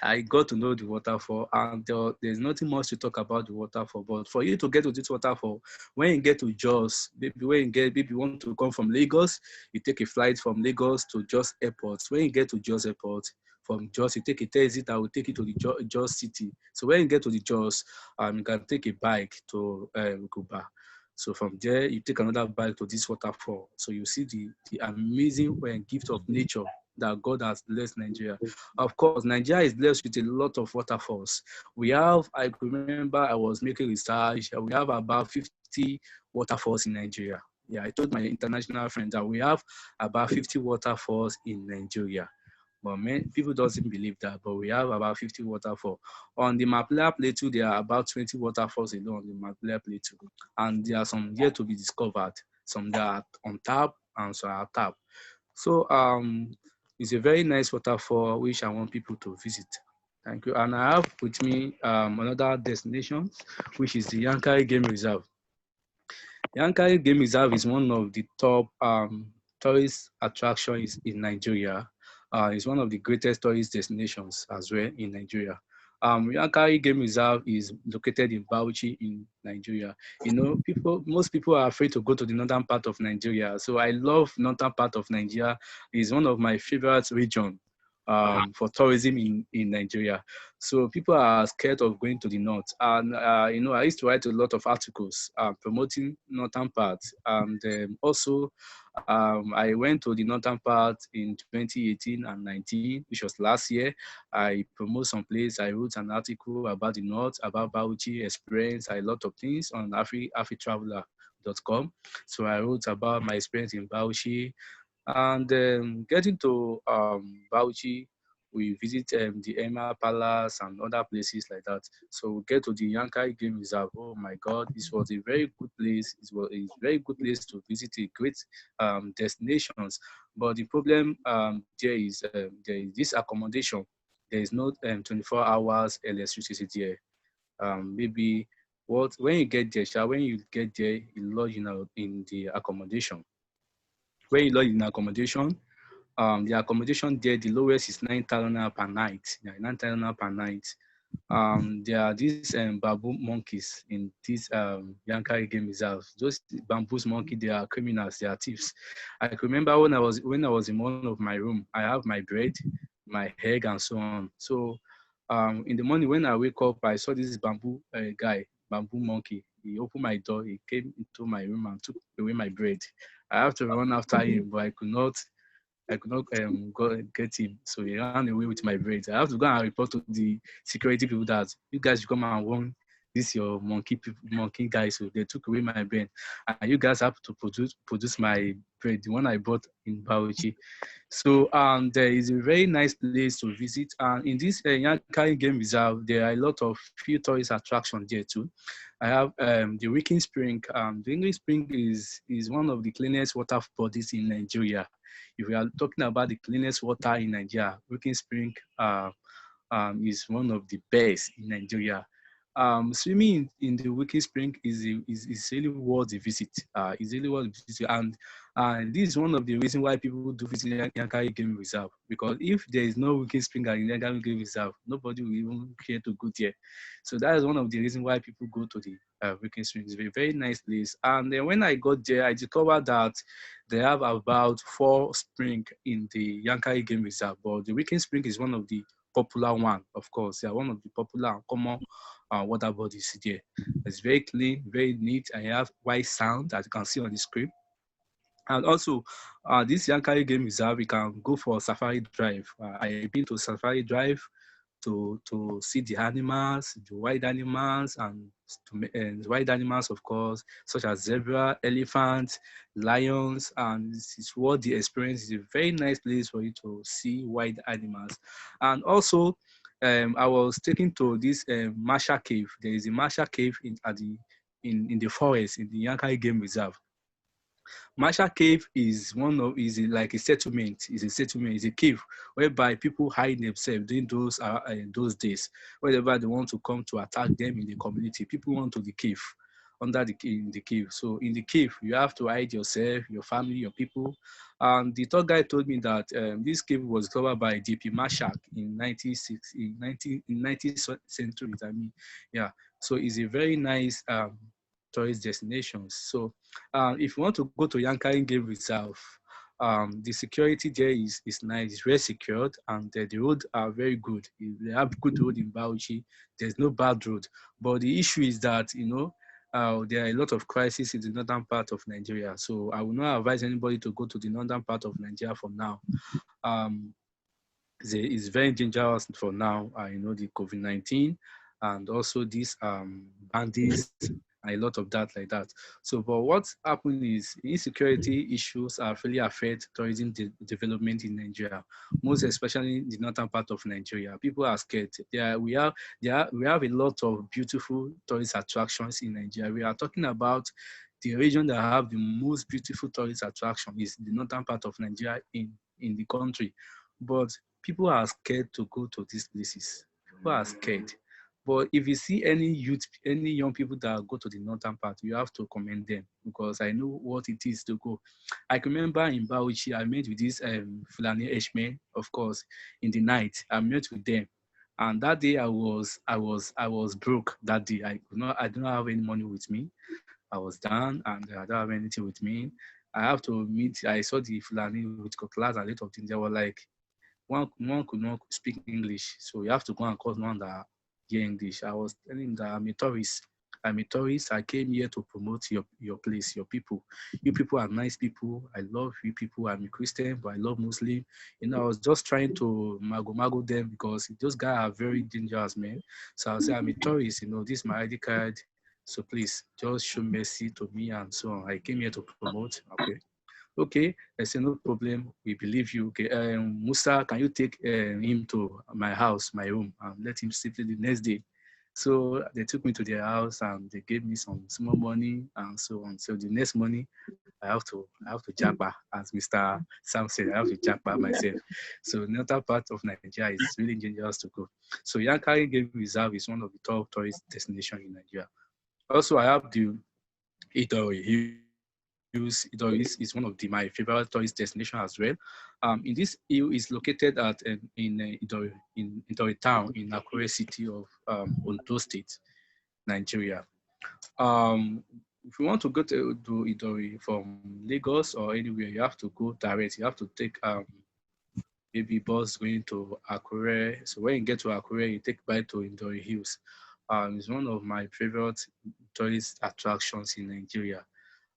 I got to know the waterfall, and there's nothing much to talk about the waterfall. But for you to get to this waterfall, when you get to Jos, maybe you want to come from Lagos, you take a flight from Lagos to Jos Airport. When you get to Jos Airport, from Jos, you take a taxi that will take you to the Jos city. So when you get to the Jos, you can take a bike to Guba. So from there, you take another bike to this waterfall. So you see the amazing gift of nature that God has blessed Nigeria. Of course, Nigeria is blessed with a lot of waterfalls. I remember I was making research, we have about 50 waterfalls in Nigeria. Yeah, I told my international friends that we have about 50 waterfalls in Nigeria. But people doesn't believe that, but we have about 50 waterfalls. On the Mapleya Plateau, there are about 20 waterfalls alone on the Mapleya Plateau. And there are some yet to be discovered. Some that are on tap and some are tap. So it's a very nice waterfall which I want people to visit. Thank you. And I have with me another destination, which is the Yankari Game Reserve. Yankari Game Reserve is one of the top tourist attractions in Nigeria. It's one of the greatest tourist destinations as well in Nigeria. Yankari Game Reserve is located in Bauchi in Nigeria. You know, most people are afraid to go to the northern part of Nigeria. So I love northern part of Nigeria. It's one of my favorite regions for tourism in Nigeria. So people are scared of going to the north. And, you know, I used to write a lot of articles promoting northern parts. And also, I went to the northern part in 2018 and 19, which was last year. I promote some place. I wrote an article about the north, about Bauchi experience, a lot of things on afritraveler.com. So I wrote about my experience in Bauchi. And getting to Bauchi, we visit the Emma Palace and other places like that. So we get to the Yankari Game Reserve. Oh my God, this was a very good place. It was a very good place to visit, a great destinations. But the problem there is this accommodation. There is no 24 hours electricity there. Maybe when you get there, you lodge in the accommodation. When you lodge in accommodation, the accommodation there, the lowest is 9,000 per night. Yeah, 9,000 per night. There are these bamboo monkeys in this Yankari Game Reserve. Those bamboo monkeys, they are criminals, they are thieves. I remember when I was in one of my room, I have my bread, my egg, and so on. So in the morning when I wake up, I saw this bamboo monkey. He opened my door, he came into my room and took away my bread. I have to run after him, but I could not go get him. So he ran away with my bread. I have to go and report to the security people that you guys should come and warn this your monkey guys. So they took away my bread. And you guys have to produce my bread, the one I bought in Bauchi. So there is a very nice place to visit. And in this Yankari Game Reserve, there are a lot of few tourist attractions there too. I have the Wiking Spring. The Wiking Spring is one of the cleanest water bodies in Nigeria. If we are talking about the cleanest water in Nigeria, Wiking Spring is one of the best in Nigeria. Swimming in the Wiking Spring is really worth a visit. It's really worth a visit, and this is one of the reasons why people do visit Yankari Game Reserve. Because if there is no Wiking Spring in Yankari Game Reserve, nobody will even care to go there. So that is one of the reasons why people go to the Wiking Spring. It's a very nice place. And then when I got there, I discovered that they have about 4 springs in the Yankari Game Reserve, but the Wiking Spring is one of the popular one, of course. They are one of the popular and common water bodies there. It's very clean, very neat. I have white sand that you can see on the screen. And also, this Yankari Game Reserve, we can go for a safari drive. I've been to safari drive to see the animals, the wild animals, and wild animals, of course, such as zebra, elephants, lions, and it's what the experience is a very nice place for you to see wild animals. And also, I was taken to this Masha Cave. There is a Masha Cave in the forest in the Yankari Game Reserve. Masha Cave is like a settlement. It's a settlement. It's a cave whereby people hide themselves during those days. Whenever they want to come to attack them in the community, people want to the cave, in the cave. So in the cave, you have to hide yourself, your family, your people. And the tour guide told me that this cave was covered by JP Mashak in 19th century. I mean, yeah. So it's a very nice tourist destinations. So if you want to go to Yankari Game Reserve, the security there is nice, it's very secured, and the roads are very good. They have good road in Bauchi. There's no bad road. But the issue is that, there are a lot of crises in the northern part of Nigeria. So I will not advise anybody to go to the northern part of Nigeria for now. It's very dangerous for now, the COVID-19 and also these bandits, a lot of that like that. So, but what's happened is insecurity issues are really affect tourism development in Nigeria, most especially in the northern part of Nigeria. People are scared. We have a lot of beautiful tourist attractions in Nigeria. We are talking about the region that have the most beautiful tourist attraction is the northern part of Nigeria in the country. But people are scared to go to these places. People are scared. But if you see any young people that go to the northern part, you have to commend them because I know what it is to go. I can remember in Bauchi, I met with this Fulani Eshmen, of course, in the night. I met with them. And that day I was broke that day. I don't have any money with me. I was down and I don't have anything with me. I saw the Fulani with cutlass and a lot of things. They were like, one could not speak English, so you have to go and call one that hear English. I was telling him that I'm a tourist. I came here to promote your place, your people. You people are nice people. I love you people. I'm a Christian, but I love Muslim. I was just trying to mago them because those guys are very dangerous, man. So I say I'm a tourist. This is my ID card. So please just show mercy to me and so on. I came here to promote. Okay, I said, no problem. We believe you. Okay, Musa, can you take him to my house, my room, and let him sleep the next day? So they took me to their house and they gave me some small money and so on. So the next morning, I have to japa, as Mr. Sam said, I have to japa myself. So another part of Nigeria is really dangerous to go. So Yankari Game Reserve is one of the top tourist destinations in Nigeria. Also, I have the Iyare. Iyare is one of my favorite tourist destinations as well. In this hill is located in Iyare town in Akure city of Ondo State, Nigeria. If you want to go to Iyare from Lagos or anywhere, you have to go direct. You have to take maybe bus going to Akure. So when you get to Akure, you take bike to Iyare Hills. It's one of my favorite tourist attractions in Nigeria.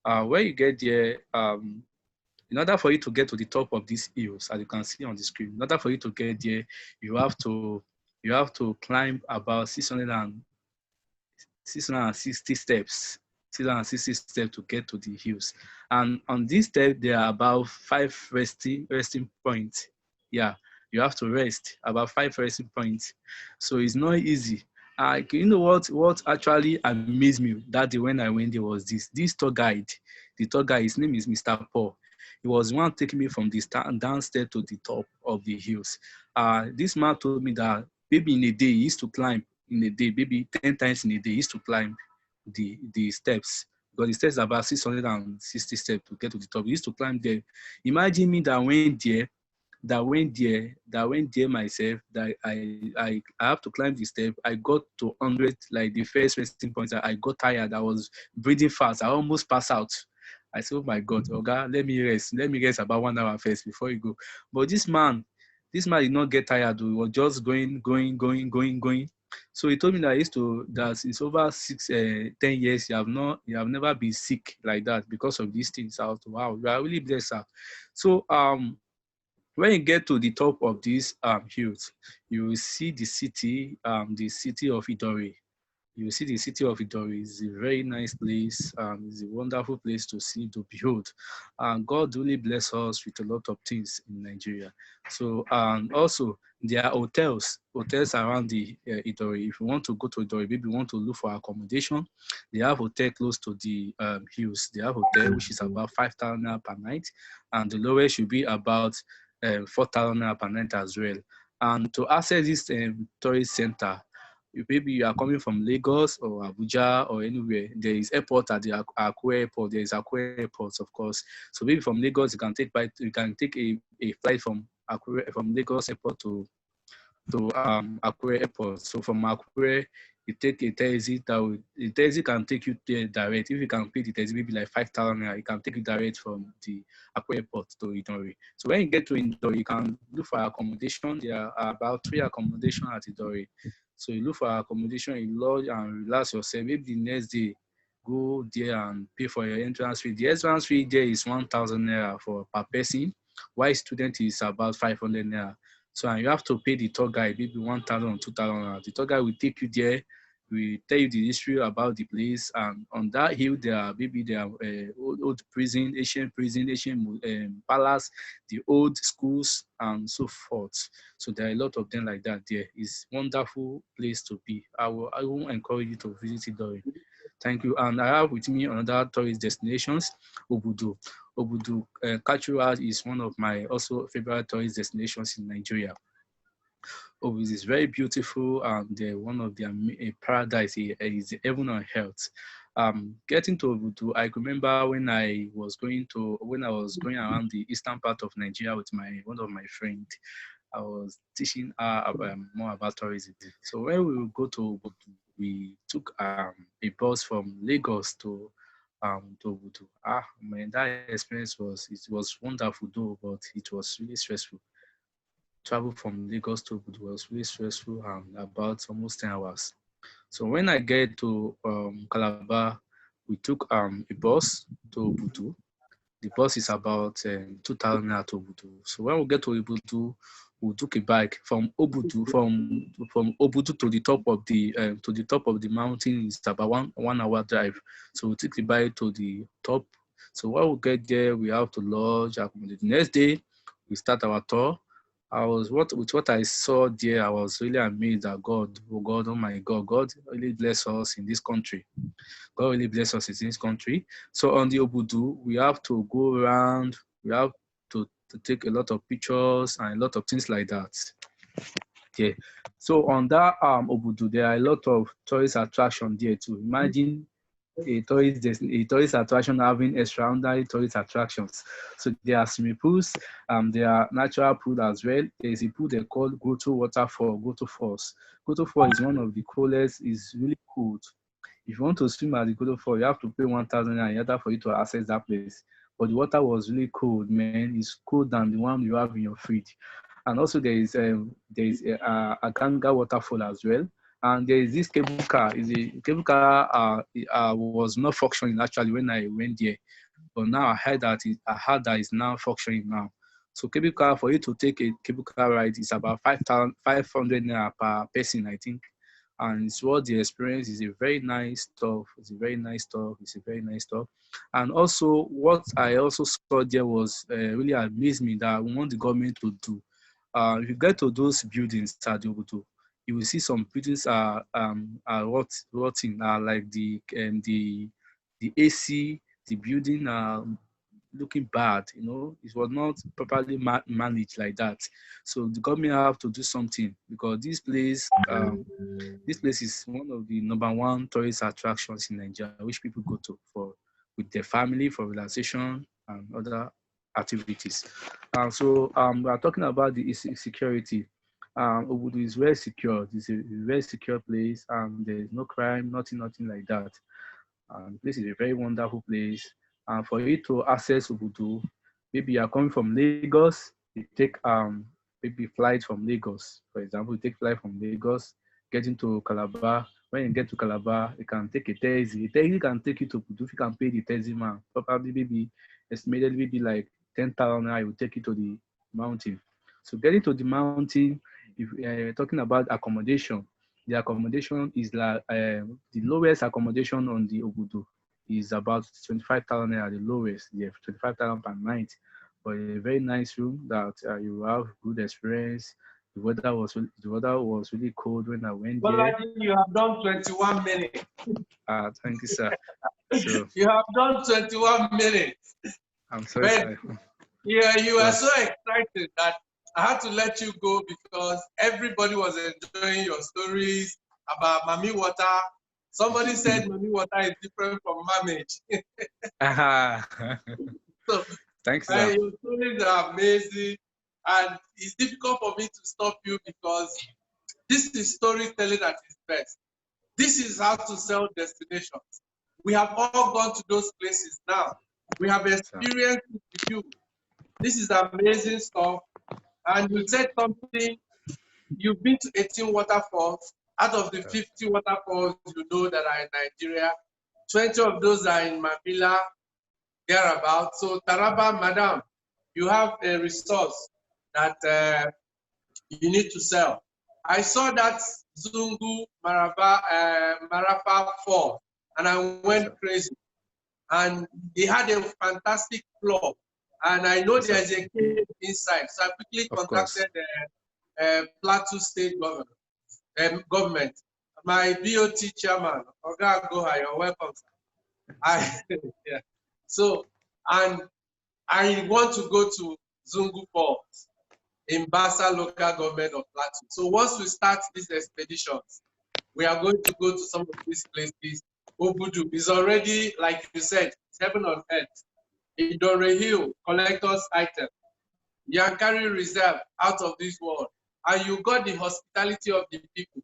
When you get there, in order for you to get to the top of these hills, as you can see on the screen, in order for you to get there, you have to climb about 660 steps. 660 steps to get to the hills. And on this step, there are about 5 resting points. Yeah, you have to rest, about 5 resting points. So it's not easy. You know what actually amazed me that day when I went there was this tour guide. The tour guide, his name is Mr. Paul. He was one taking me from the downstairs to the top of the hills. This man told me that maybe in a day he used to climb, maybe 10 times in a day he used to climb the steps, because the steps are about 660 steps to get to the top. He used to climb there. Imagine me that went there myself, that I have to climb the step. I got to 100, like the first resting point. I got tired. I was breathing fast. I almost passed out. I said, oh my God, Oga, let me rest about 1 hour first before you go. But this man did not get tired. He was just going. So he told me that it's over 10 years. You have never been sick like that because of these things. I was, wow, you are really blessed. So when you get to the top of these hills, you will see the city of Iyare. You see the city of Iyare is a very nice place. It's a wonderful place to see, to behold. And God really bless us with a lot of things in Nigeria. So, and also there are hotels around the Iyare. If you want to go to Iyare, maybe you want to look for accommodation, they have hotel close to the hills. They have hotel which is about 5,000 naira per night, and the lowest should be about 4,000 naira per night as well. And to access this tourist center, maybe you are coming from Lagos or Abuja or anywhere, there is airport at the Akure airport. There is Akure airport, of course. So maybe from Lagos, you can take a flight from Akure, from Lagos airport to Akure airport. So from Akure, you take a taxi the taxi can take you there direct. If you can pay the taxi, maybe like 5,000 naira, it can take you direct from the Akure airport to Iyare. So when you get to Iyare, you can look for accommodation. There are about 3 accommodations at Iyare. So you look for accommodation, you lodge and relax yourself. Maybe the next day, go there and pay for your entrance fee. The entrance fee there is 1,000 naira for per person, while student is about 500 naira. So and you have to pay the tour guide maybe 1,000 or 2,000 naira. The tour guide will take you there. We tell you the history about the place, and on that hill there are old prison, ancient palace, the old schools, and so forth. So there are a lot of them like that. There is wonderful place to be. I will encourage you to visit Iyare. Thank you. And I have with me another tourist destinations, Obudu. Obudu Cultural is one of my also favorite tourist destinations in Nigeria. Obudu is very beautiful, and one of the paradise is heaven on earth. Getting to Obudu, I remember when I was going around the eastern part of Nigeria with one of my friends. I was teaching her more about tourism. So when we would go to Obudu, we took a bus from Lagos to Obudu. Man, that experience was wonderful though, but it was really stressful. Travel from Lagos to Obudu was really stressful and about almost 10 hours. So when I get to Calabar, we took a bus to Obudu. The bus is about 2,000 naira to Obudu. So when we get to Obudu, we took a bike from Obudu to the top of the mountain. It's about one hour drive. So we took the bike to the top. So when we get there, we have to lodge, accommodate. The next day, we start our tour. With what I saw there, I was really amazed that God, oh my God, God really bless us in this country. God really bless us in this country. So on the Obudu, we have to go around, we have to take a lot of pictures and a lot of things like that. Yeah. So on that Obudu, there are a lot of tourist attraction there too. Imagine a tourist attraction having extraordinary tourist attractions. So there are swimming pools, there are natural pools as well. There is a pool they call Goto Waterfall, Goto Falls. Goto Falls is one of the coolest, is really cool. If you want to swim at the Goto Fall, you have to pay 1,000 naira in order for you to access that place. But the water was really cold, man. It's cold than the one you have in your fridge. And also there is a Ganga waterfall as well. And there is this cable car. The cable car was not functioning actually when I went there, but now I heard that it's now functioning now. So cable car, for you to take a cable car ride is about 500 naira per person, I think. And it's what the experience is a very nice stuff. It's a very nice stuff. And also what I also saw there was really amazed me that we want the government to do. If you get to those buildings at Obudu, you will see some buildings are rotting, like the AC, the building are looking bad. It was not properly managed like that. So the government have to do something, because this place is one of the #1 tourist attractions in Nigeria, which people go to with their family for relaxation and other activities. So we are talking about the security. Obudu is very secure. It's a very secure place, and there is no crime, nothing like that. The place is a very wonderful place. And for you to access Obudu, maybe you are coming from Lagos, you take maybe flight from Lagos. For example, you take flight from Lagos, get into Calabar. When you get to Calabar, you can take a taxi. A taxi can take you to Obudu. If you can pay the taxi man, probably maybe estimated maybe like 10,000 naira, it will take you to the mountain. So getting to the mountain, if talking about accommodation, The accommodation is like the lowest accommodation on the Obudu is about 25,000 naira, the lowest, 25,000 per night. But a very nice room that you have good experience. The weather was really cold when I went there. Bolaji, you have done 21 minutes. Thank you, sir. So you have done 21 minutes. I'm sorry, sir. Yeah, you are so excited that I had to let you go because everybody was enjoying your stories about Mami Water. Somebody said Mami Water is different from Mamage. So, thanks, sir. your stories are amazing, and it's difficult for me to stop you because this is storytelling at its best. This is how to sell destinations. We have all gone to those places now. We have experienced it with you. This is amazing stuff. And you said something, you've been to 18 waterfalls. Out of the 50 waterfalls you know that are in Nigeria, 20 of those are in Mabila, thereabouts. So Taraba, madam, you have a resource that you need to sell. I saw that Zungu Marafa Fall, and I went crazy. And they had a fantastic floor. And I know there's a cave inside. So I quickly contacted the Plateau State government. My BOT chairman, Oga Goha, you're welcome. Yeah. So, and I want to go to Zungu Falls in Basa local government of Plateau. So once we start these expeditions, we are going to go to some of these places. Obudu is already, like you said, heaven on earth. Idore Hill, collector's item. Yankari Reserve, out of this world. And you got the hospitality of the people.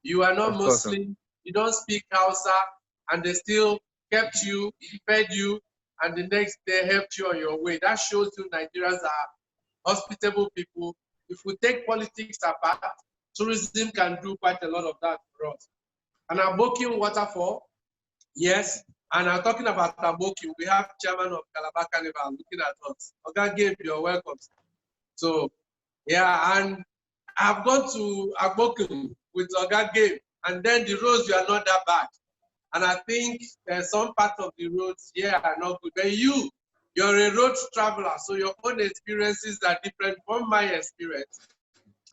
You are not Muslim, you don't speak Hausa, and they still kept you, fed you, and the next day helped you on your way. That shows you Nigerians are hospitable people. If we take politics apart, tourism can do quite a lot of that for us. And Aboki Waterfall, yes. And I'm talking about Aboki. We have chairman of Calabar Carnival looking at us. Oga Gabe, you're welcome. So, yeah, and I've gone to Aboki with Oga Gabe, and then the roads are not that bad. And I think some parts of the roads here are not good. But you're a road traveler, so your own experiences are different from my experience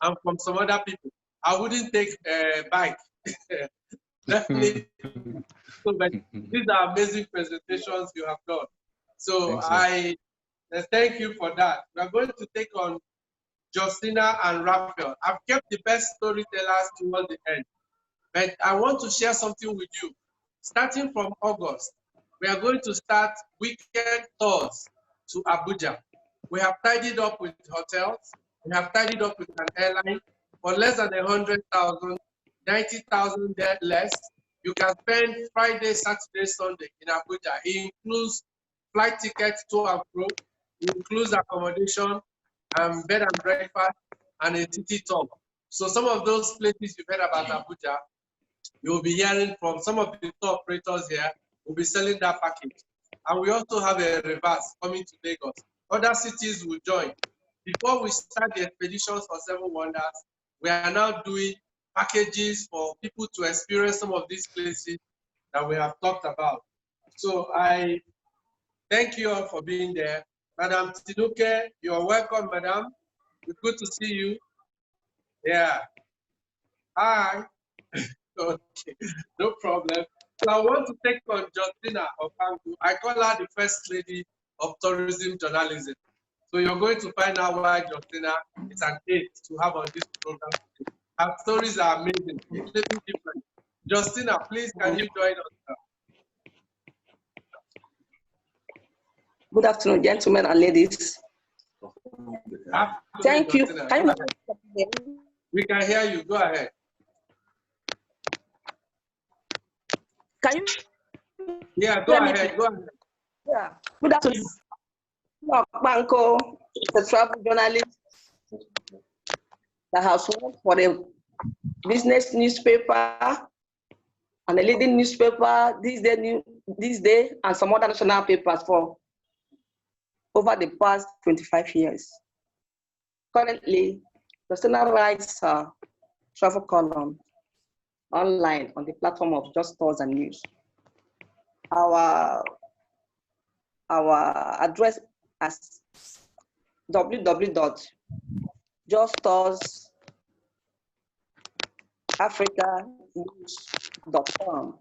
and from some other people. I wouldn't take a bike. Definitely. So, but these are amazing presentations you have done. So I thank you for that. We are going to take on Justina and Raphael. I've kept the best storytellers towards the end, but I want to share something with you. Starting from August, we are going to start weekend tours to Abuja. We have tidied up with hotels. We have tidied up with an airline for less than 100,000, 90,000 there less. You can spend Friday, Saturday, Sunday in Abuja. It includes flight tickets to and fro. It includes accommodation, bed and breakfast, and a TT tour. So some of those places you've heard about Abuja, you'll be hearing from some of the tour operators here will be selling that package. And we also have a reverse coming to Lagos. Other cities will join. Before we start the expeditions for Seven Wonders, we are now doing packages for people to experience some of these places that we have talked about. So I thank you all for being there. Madam Tinuke, you're welcome, madam. It's good to see you. Yeah. Hi. Okay, no problem. So I want to take on Justina Okpanku. I call her the first lady of tourism journalism. So you're going to find out why Justina is an aid to have on this program. Her stories are amazing, completely different. Justina, please, can you join us? Good afternoon, gentlemen and ladies. Thank you. We can hear you. Go ahead. Can you? Yeah, go ahead. Go ahead. Yeah. Good afternoon. Okpanku, the travel journalist that has worked for the business newspaper and the leading newspaper this day, and some other national papers for over the past 25 years. Currently, Justina writes a travel column online on the platform of JUSTOUTS and News. Our address is www.justoutsafricanews.com.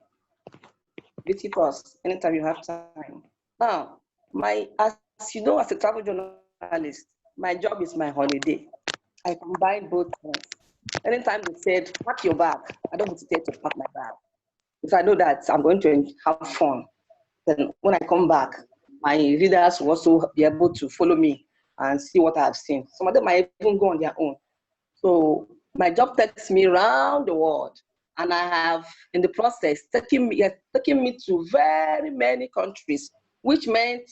Visit us anytime you have time. Now, as you know, as a travel journalist, my job is my holiday. I combine both things. Anytime they said, pack your bag, I don't hesitate to pack my bag. If I know that I'm going to have fun, then when I come back, my readers will also be able to follow me and see what I've seen. Some of them might even go on their own. So my job takes me around the world, and I have, in the process, taking me to very many countries, which meant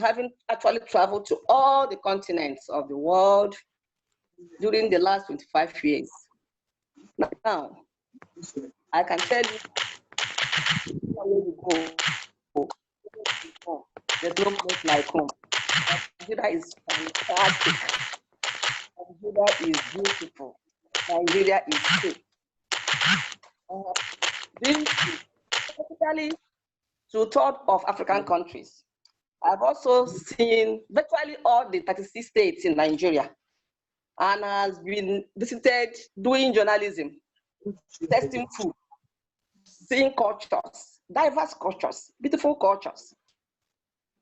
having actually traveled to all the continents of the world during the last 25 years. Now, I can tell you, there's no place like home. Nigeria is fantastic. Nigeria is beautiful. Nigeria is safe. Been particularly to third of African countries. I've also seen virtually all the 36 states in Nigeria, and has been visited doing journalism, testing food, seeing cultures, diverse cultures, beautiful cultures.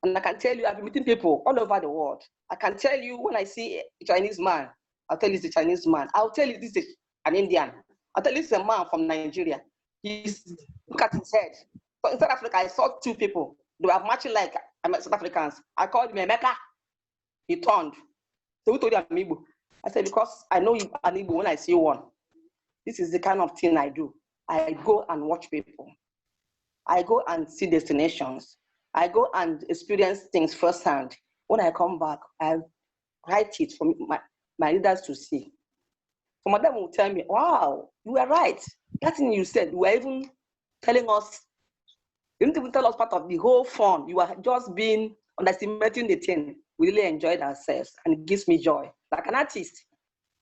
And I can tell you, I've been meeting people all over the world. I can tell you when I see a Chinese man, I'll tell you it's a Chinese man. I'll tell you this is an Indian. I'll tell you it's a man from Nigeria. Look at his head. So in South Africa, I saw two people. They were matching like South Africans. I called him Emeka. He turned. So who told him I'm Igbo? I said, because I know you are Igbo when I see one. This is the kind of thing I do. I go and watch people. I go and see destinations. I go and experience things firsthand. When I come back, I write it for my readers to see. Some of them will tell me, wow, you were right. That thing you said, you were even telling us, you didn't even tell us part of the whole fun. You are just being underestimating the thing. We really enjoyed ourselves, and it gives me joy. Like an artist,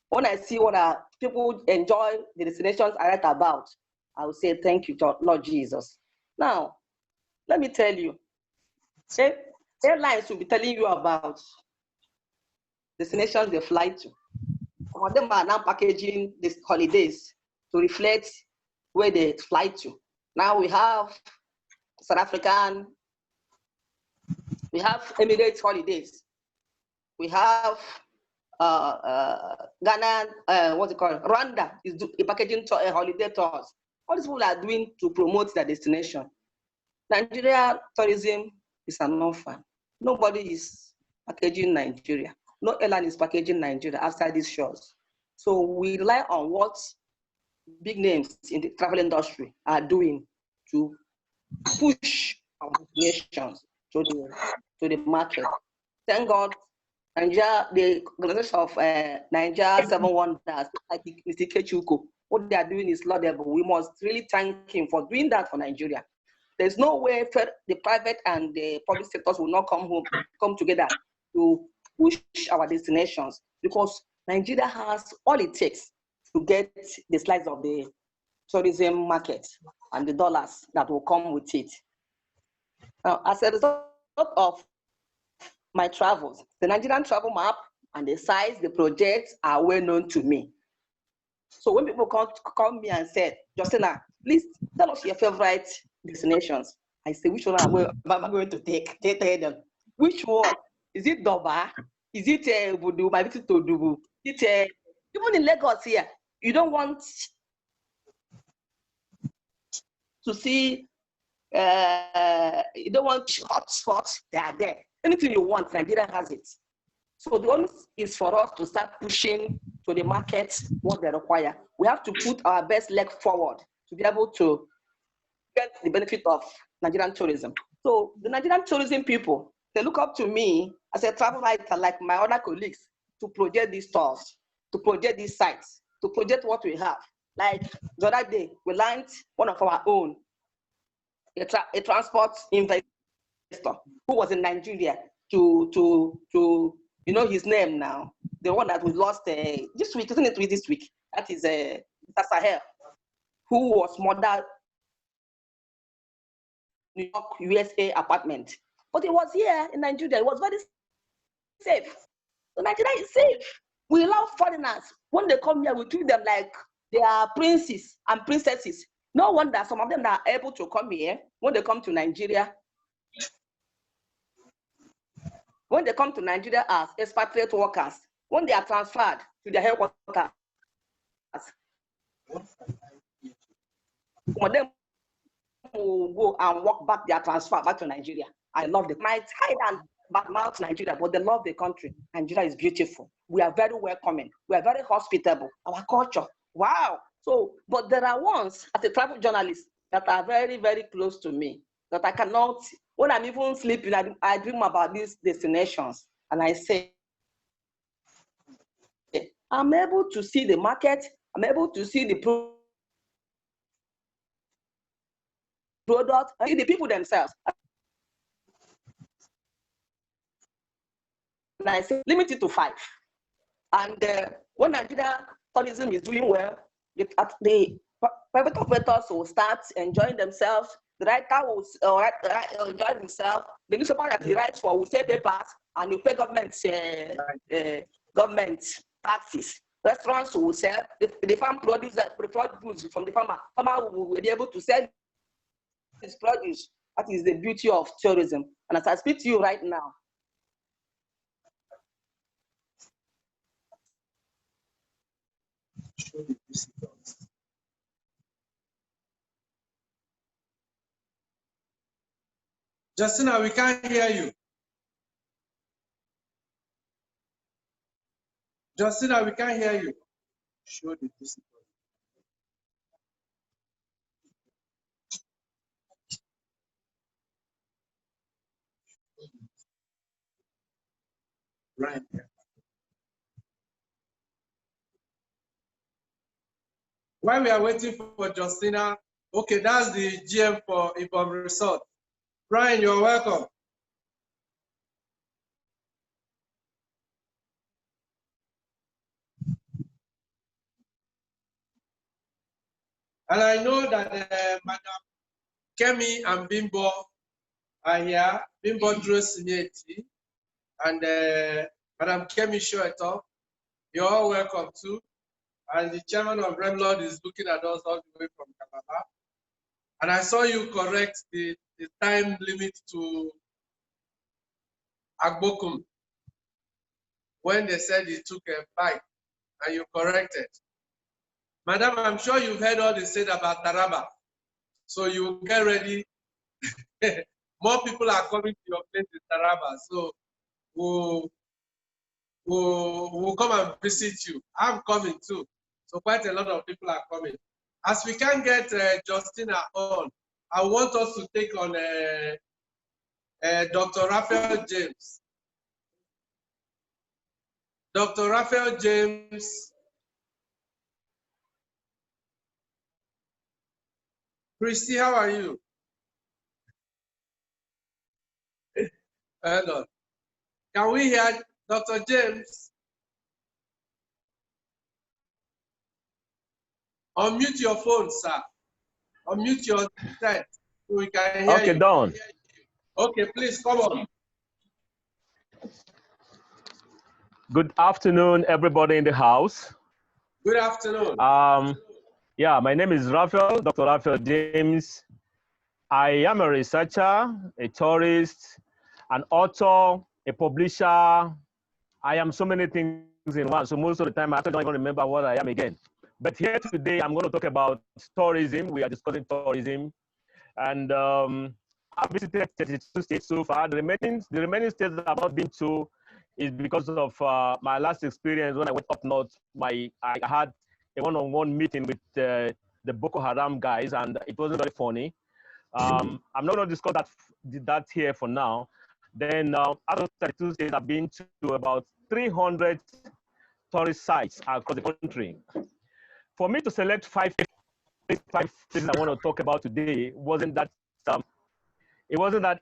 when I see what people enjoy the destinations I write about, I will say, thank you, Lord Jesus. Now, let me tell you, airlines will be telling you about destinations they fly to. Some of them are now packaging these holidays to reflect where they fly to. Now we have South African, we have Emirates holidays, we have Ghana, what's it called? Rwanda is packaging holiday tours. All these people are doing to promote their destination. Nigeria tourism is an orphan. Nobody is packaging Nigeria. No airline is packaging Nigeria outside these shores. So we rely on what big names in the travel industry are doing to push our destinations to the market. Thank God, Nigeria, the organization of Nigeria 7 Wonders, like Mr. Kechuko, what they are doing is laudable. We must really thank him for doing that for Nigeria. There's no way the private and the public sectors will not come together to push our destinations, because Nigeria has all it takes to get the slice of the tourism market and the dollars that will come with it. Now, as a result of my travels, the Nigerian travel map and the size, the projects are well known to me. So when people call me and say, Justina, please tell us your favorite destinations, I say, which one am I going to take? Tell them. Which one? Is it Doba? Is it Budu? My visit to Dubu? Even in Lagos here, you don't want to see, you don't want hot spots, they are there. Anything you want, Nigeria has it. So the only is for us to start pushing to the market what they require. We have to put our best leg forward to be able to get the benefit of Nigerian tourism. So the Nigerian tourism people, they look up to me as a travel writer, like my other colleagues, to project these tours, to project these sites, to project what we have. Like the other day, we launched one of our own, a transport investor who was in Nigeria to you know his name now, the one that we lost this week, isn't it? This week, that is Mr. Sahel, who was murdered in New York, USA apartment. But he was here in Nigeria. It was very safe. So Nigeria is safe. We love foreigners. When they come here, we treat them like they are princes and princesses. No wonder some of them are able to come here when they come to Nigeria. When they come to Nigeria as expatriate workers, when they are transferred to their headquarters, some of them will go and walk back their transfer back to Nigeria. I love them. Might hide and badmouth Nigeria, but they love the country. Nigeria is beautiful. We are very welcoming. We are very hospitable. Our culture, wow. So, but there are ones as a travel journalist that are very, very close to me that I cannot, when I'm even sleeping, I dream about these destinations and I say, I'm able to see the market, I'm able to see the product, and the people themselves. And I say, limit it to 5. And when Nigeria tourism is doing well, the private operators will start enjoying themselves. The writer will enjoy himself. The newspaper that he writes for will pay papers and will pay government taxes. Restaurants will sell. The farm produce from the farmer. Farmer will be able to sell his produce. That is the beauty of tourism. And as I speak to you right now, Justina, we can't hear you. Justina, we can't hear you. Show the visitors. Right. While we are waiting for Justina, okay, that's the GM for Ibom Resort. Brian, you're welcome. And I know that Madam Kemi and Bimbo are here. Bimbo Drosinieti and Madam Kemi Shoeto, you're all welcome too. And the chairman of Remlord is looking at us all the way from Calabar. And I saw you correct the time limit to Agbokum when they said it took a bite, and you corrected. Madam, I'm sure you've heard all they said about Taraba. So you get ready. More people are coming to your place in Taraba. So we'll come and visit you. I'm coming too. So quite a lot of people are coming. As we can get Justina on, I want us to take on Dr. Raphael James. Dr. Raphael James. Christy, how are you? Hang on. Can we hear Dr. James? Unmute your phone, sir. Unmute your set so we can hear you. Okay, done. Okay, please come on. Good afternoon, everybody in the house. Good afternoon. Yeah, my name is Raphael, Dr. Raphael James. I am a researcher, a tourist, an author, a publisher. I am so many things in one. So most of the time, I actually don't even remember what I am again. But here today, I'm going to talk about tourism. We are discussing tourism. And I've visited 32 states so far. The remaining states that I've not been to is because of my last experience when I went up north. I had a one-on-one meeting with the Boko Haram guys, and it wasn't very funny. I'm not going to discuss that here for now. Then out of 32 states, I've been to about 300 tourist sites across the country. For me to select five places I want to talk about today wasn't that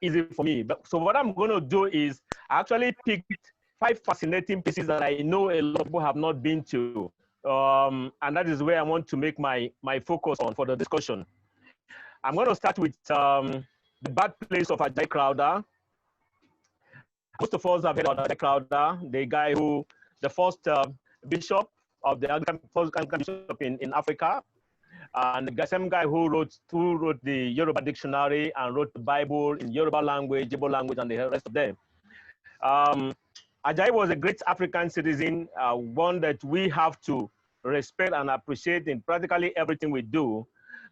easy for me. But so what I'm going to do is I actually picked 5 fascinating places that I know a lot of people have not been to. And that is where I want to make my focus on for the discussion. I'm going to start with the birthplace of Ajayi Crowther. Most of us have heard about Ajayi Crowther, the guy who, the first bishop of the first Anglican bishop in Africa, and the same guy who wrote the Yoruba dictionary and wrote the Bible in Yoruba language, Igbo language, and the rest of them. Ajayi was a great African citizen, one that we have to respect and appreciate in practically everything we do.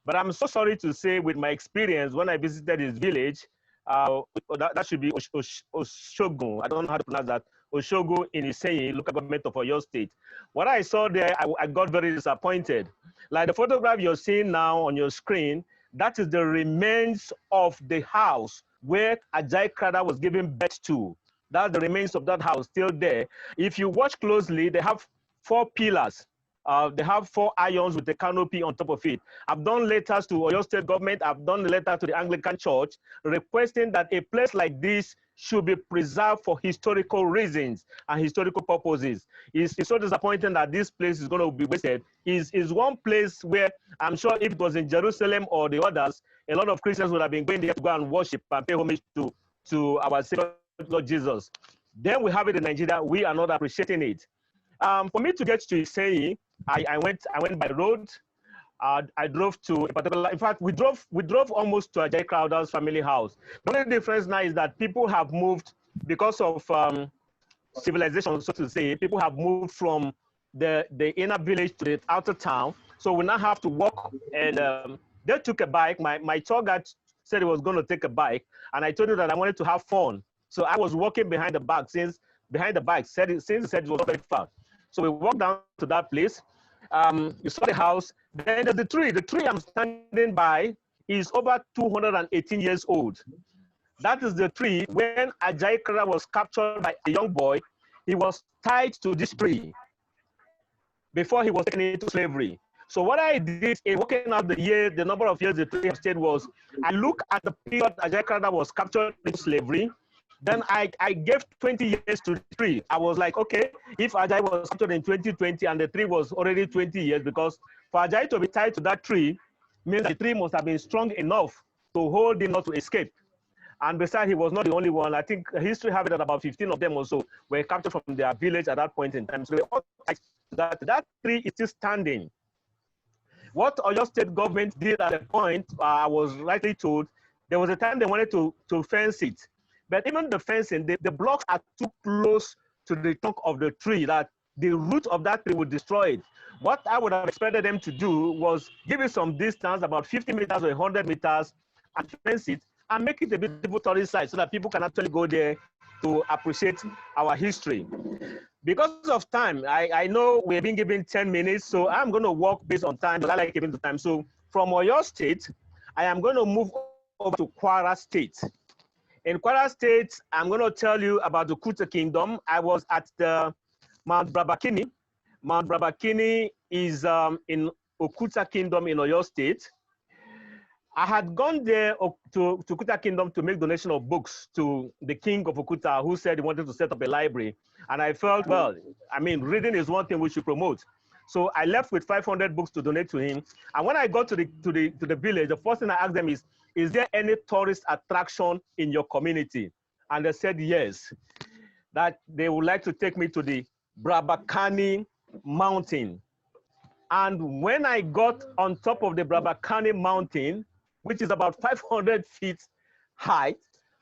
But I'm so sorry to say, with my experience, when I visited his village, that should be Oshogun. I don't know how to pronounce that. Oshogun in Iseyin, local government of Oyo State. What I saw there, I got very disappointed. Like the photograph you're seeing now on your screen, that is the remains of the house where Ajayi Crowther was given birth to. That's the remains of that house still there. If you watch closely, they have 4 pillars. They have 4 irons with the canopy on top of it. I've done letters to Oyo State government. I've done a letter to the Anglican Church requesting that a place like this should be preserved for historical reasons and historical purposes. It's so disappointing that this place is going to be wasted. Is one place where I'm sure if it was in Jerusalem or the others, a lot of Christians would have been going there to go and worship and pay homage to our Savior Lord Jesus. Then we have it in Nigeria. We are not appreciating it. For me to get to Iseyin, I went by road. I drove to a particular, in fact, we drove almost to Ajayi Crowther's family house. The only difference now is that people have moved because of civilization, so to say. People have moved from the inner village to the outer town. So we now have to walk, and they took a bike. My tour guide said he was going to take a bike, and I told him that I wanted to have fun. So I was walking behind the bike since he said it was not very far. So we walked down to that place. You saw the house. Then there's the tree. The tree I'm standing by is over 218 years old. That is the tree. When Ajayi Crowther was captured by a young boy, he was tied to this tree before he was taken into slavery. So what I did in working out the number of years the tree has stayed was, I look at the period Ajayi Crowther was captured into slavery. Then I gave 20 years to the tree. I was like, okay, if Ajayi was captured in 2020 and the tree was already 20 years, because for Ajayi to be tied to that tree means the tree must have been strong enough to hold him not to escape. And besides, he was not the only one. I think history have it that about 15 of them or so were captured from their village at that point in time. So that tree is still standing. What Oyo State government did at the point, I was rightly told, there was a time they wanted to fence it. But even the fencing, the blocks are too close to the trunk of the tree that the root of that tree would destroy it. What I would have expected them to do was give it some distance, about 50 meters or 100 meters, and fence it and make it a beautiful tourist site so that people can actually go there to appreciate our history. Because of time, I know we're being given 10 minutes, so I'm going to walk based on time, but I like giving the time. So from Oyo State, I am going to move over to Kwara State. In Kwara State, I'm going to tell you about the Kuta Kingdom. I was at the Mount Brabakini. Mount Brabakini is in Okuta Kingdom in Oyo State. I had gone there to Okuta Kingdom to make donation of books to the king of Okuta, who said he wanted to set up a library. And I felt, well, I mean, reading is one thing we should promote. So I left with 500 books to donate to him. And when I got to the village, the first thing I asked them is there any tourist attraction in your community? And they said yes, that they would like to take me to the Brabakani Mountain. And when I got on top of the Brabakani Mountain, which is about 500 feet high,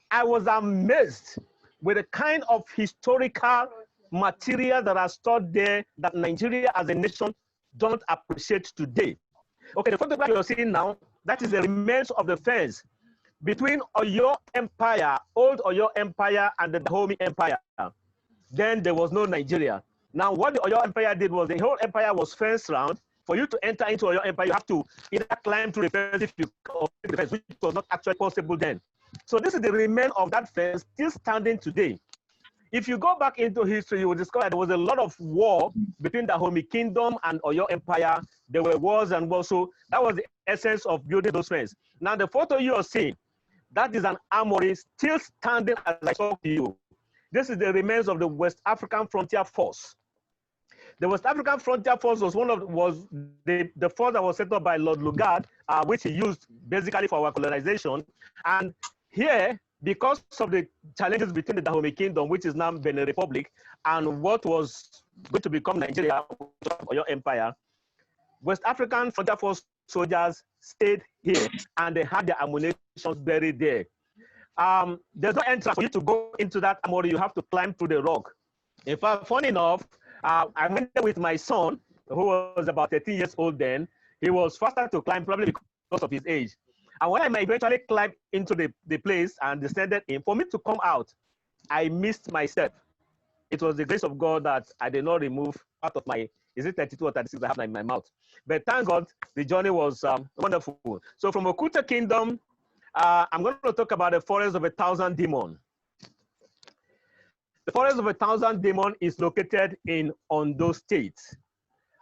I was amazed with the kind of historical material that are stored there that Nigeria as a nation don't appreciate today. Okay, the photograph you're seeing now, that is the remains of the fence between Oyo Empire, old Oyo Empire, and the Dahomey Empire. Then there was no Nigeria. Now, what the Oyo Empire did was the whole empire was fenced around. For you to enter into Oyo Empire, you have to either climb through the fence if you or the fence, which was not actually possible then. So this is the remain of that fence still standing today. If you go back into history, you will discover there was a lot of war between the Dahomey Kingdom and Oyo Empire. There were wars and wars, so that was the essence of building those fences. Now, the photo you are seeing, that is an armory still standing as I talk to you. This is the remains of the West African Frontier Force. The West African Frontier Force was the force that was set up by Lord Lugard, which he used basically for our colonization. And here, because of the challenges between the Dahomey Kingdom, which is now Benin Republic, and what was going to become Nigeria or your empire, West African Frontier Force soldiers stayed here and they had their ammunition buried there. There's no entrance for you to go into that armory. You have to climb through the rock. In fact, funny enough, I went there with my son, who was about 13 years old then. He was faster to climb probably because of his age. And when I eventually climbed into the place and descended in, for me to come out, I missed my step. It was the grace of God that I did not remove out of my, is it 32 or 36 I have in my mouth. But thank God, the journey was wonderful. So from Okuta Kingdom, I'm going to talk about the Forest of 1,000 Demons. The Forest of 1,000 Demons is located in Ondo State.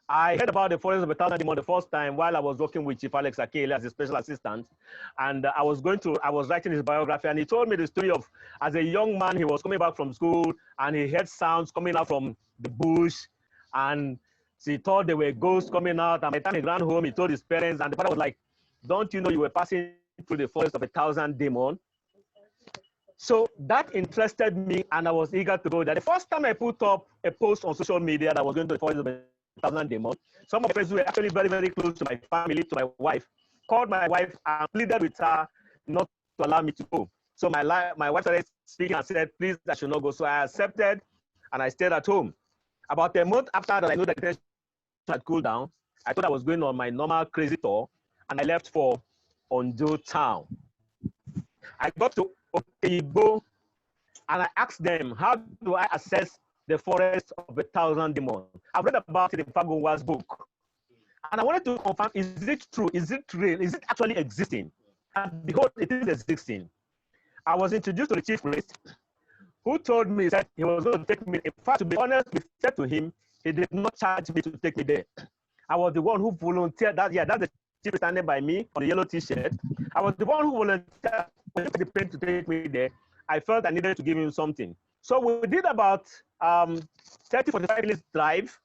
I heard about the Forest of 1,000 Demons the first time while I was working with Chief Alex Akele as a special assistant. And I was writing his biography, and he told me the story of, as a young man, he was coming back from school and he heard sounds coming out from the bush, and he thought there were ghosts coming out. And by the time he ran home, he told his parents, and the father was like, "Don't you know you were passing through the Forest of 1,000 Demons?" So that interested me, and I was eager to go there. The first time I put up a post on social media that was going to the Forest of 1,000 Demons, some of my friends who were actually very, very close to my family, to my wife, called my wife and pleaded with her not to allow me to go. So my wife started speaking and said, "Please, I should not go." So I accepted, and I stayed at home. About a month after that, I knew that the tension had cooled down. I thought I was going on my normal crazy tour, and I left for Ondo town. I got to Okigbo, and I asked them, "How do I access the Forest of 1,000 Demons?" I've read about it in Fagunwa's book. And I wanted to confirm, is it true? Is it real? Is it actually existing? And behold, it is existing. I was introduced to the chief priest, who told me that he was going to take me. In fact, to be honest, we said to him, he did not charge me to take me there. I was the one who volunteered that. Yeah, that's the chief standing by me on the yellow t-shirt. I was the one who volunteered the plane to take me there. I felt I needed to give him something. So we did about 30, 45 minutes drive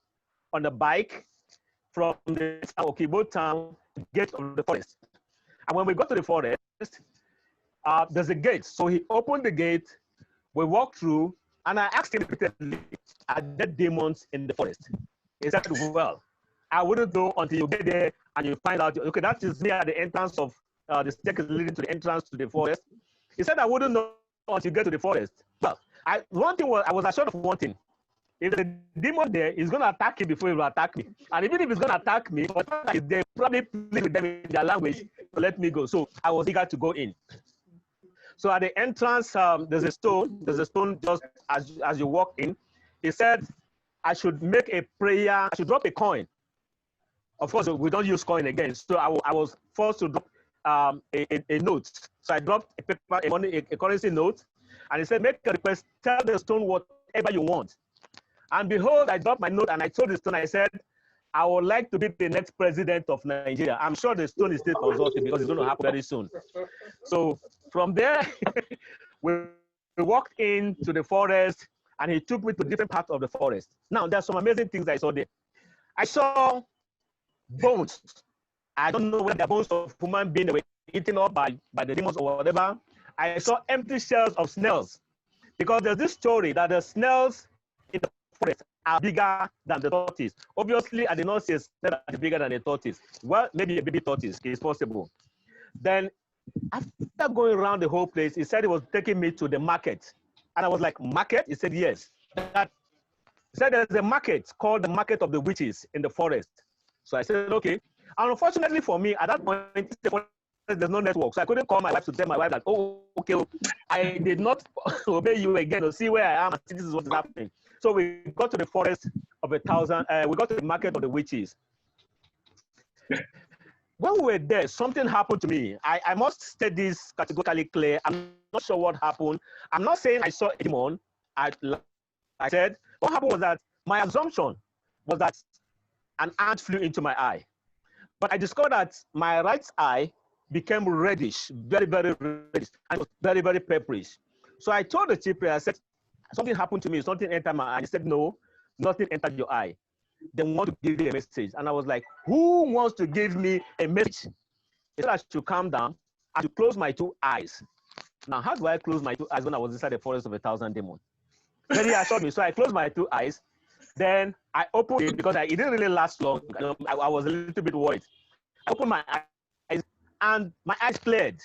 on the bike from the Okigbo town to the gate of the forest. And when we got to the forest, there's a gate. So he opened the gate, we walked through, and I asked him repeatedly, "Are there demons in the forest?" He said, "Well, I wouldn't know until you get there and you find out." Okay, that is me at the entrance of the staircase leading to the entrance to the forest. He said, "I wouldn't know until you get to the forest." Well, one thing was, I was assured of one thing. If the demon there is going to attack you before he will attack me. And even if he's going to attack me, they probably plead with them in their language to let me go. So I was eager to go in. So at the entrance, there's a stone just as you walk in. He said, I should make a prayer, I should drop a coin. Of course, we don't use coin again. So I was forced to drop a note. So I dropped a paper, a currency note. And he said, make a request, tell the stone whatever you want. And behold, I dropped my note and I told the stone, I said, I would like to be the next president of Nigeria. I'm sure the stone is still consulting because it's going to happen very soon. So from there, we walked into the forest and he took me to different parts of the forest. Now, there's some amazing things I saw there. I saw bones. I don't know whether they're bones of human beings that were eaten up by the demons or whatever. I saw empty shells of snails because there's this story that the snails in the forest are bigger than the tortoise. Obviously, I did not say a snail that is bigger than a tortoise. Well, maybe a baby tortoise is possible. Then, after going around the whole place, he said he was taking me to the market. And I was like, market? He said, yes. He said there's a market called the Market of the Witches in the forest. So I said, okay. And unfortunately for me, at that point, there's no network. So I couldn't call my wife to tell my wife that, oh, okay, I did not obey you again to see where I am and see this is what is happening. So we got to the forest of 1,000, we got to the Market of the Witches. When we were there, something happened to me. I must state this categorically clear. I'm not sure what happened. I'm not saying I saw a demon. I said, what happened was that my assumption was that an ant flew into my eye. But I discovered that my right eye became reddish, very, very reddish, and it was very, very pepperish. So I told the chief priest, I said, something happened to me, something entered my eye. He said, no, nothing entered your eye. they want to give you a message. And I was like, who wants to give me a message? He said I should calm down and to close my two eyes. Now, how do I close my two eyes when I was inside the forest of 1,000 demons? Then he assured me. So I closed my two eyes. Then I opened it because it didn't really last long. I was a little bit worried. I opened my eyes and my eyes cleared.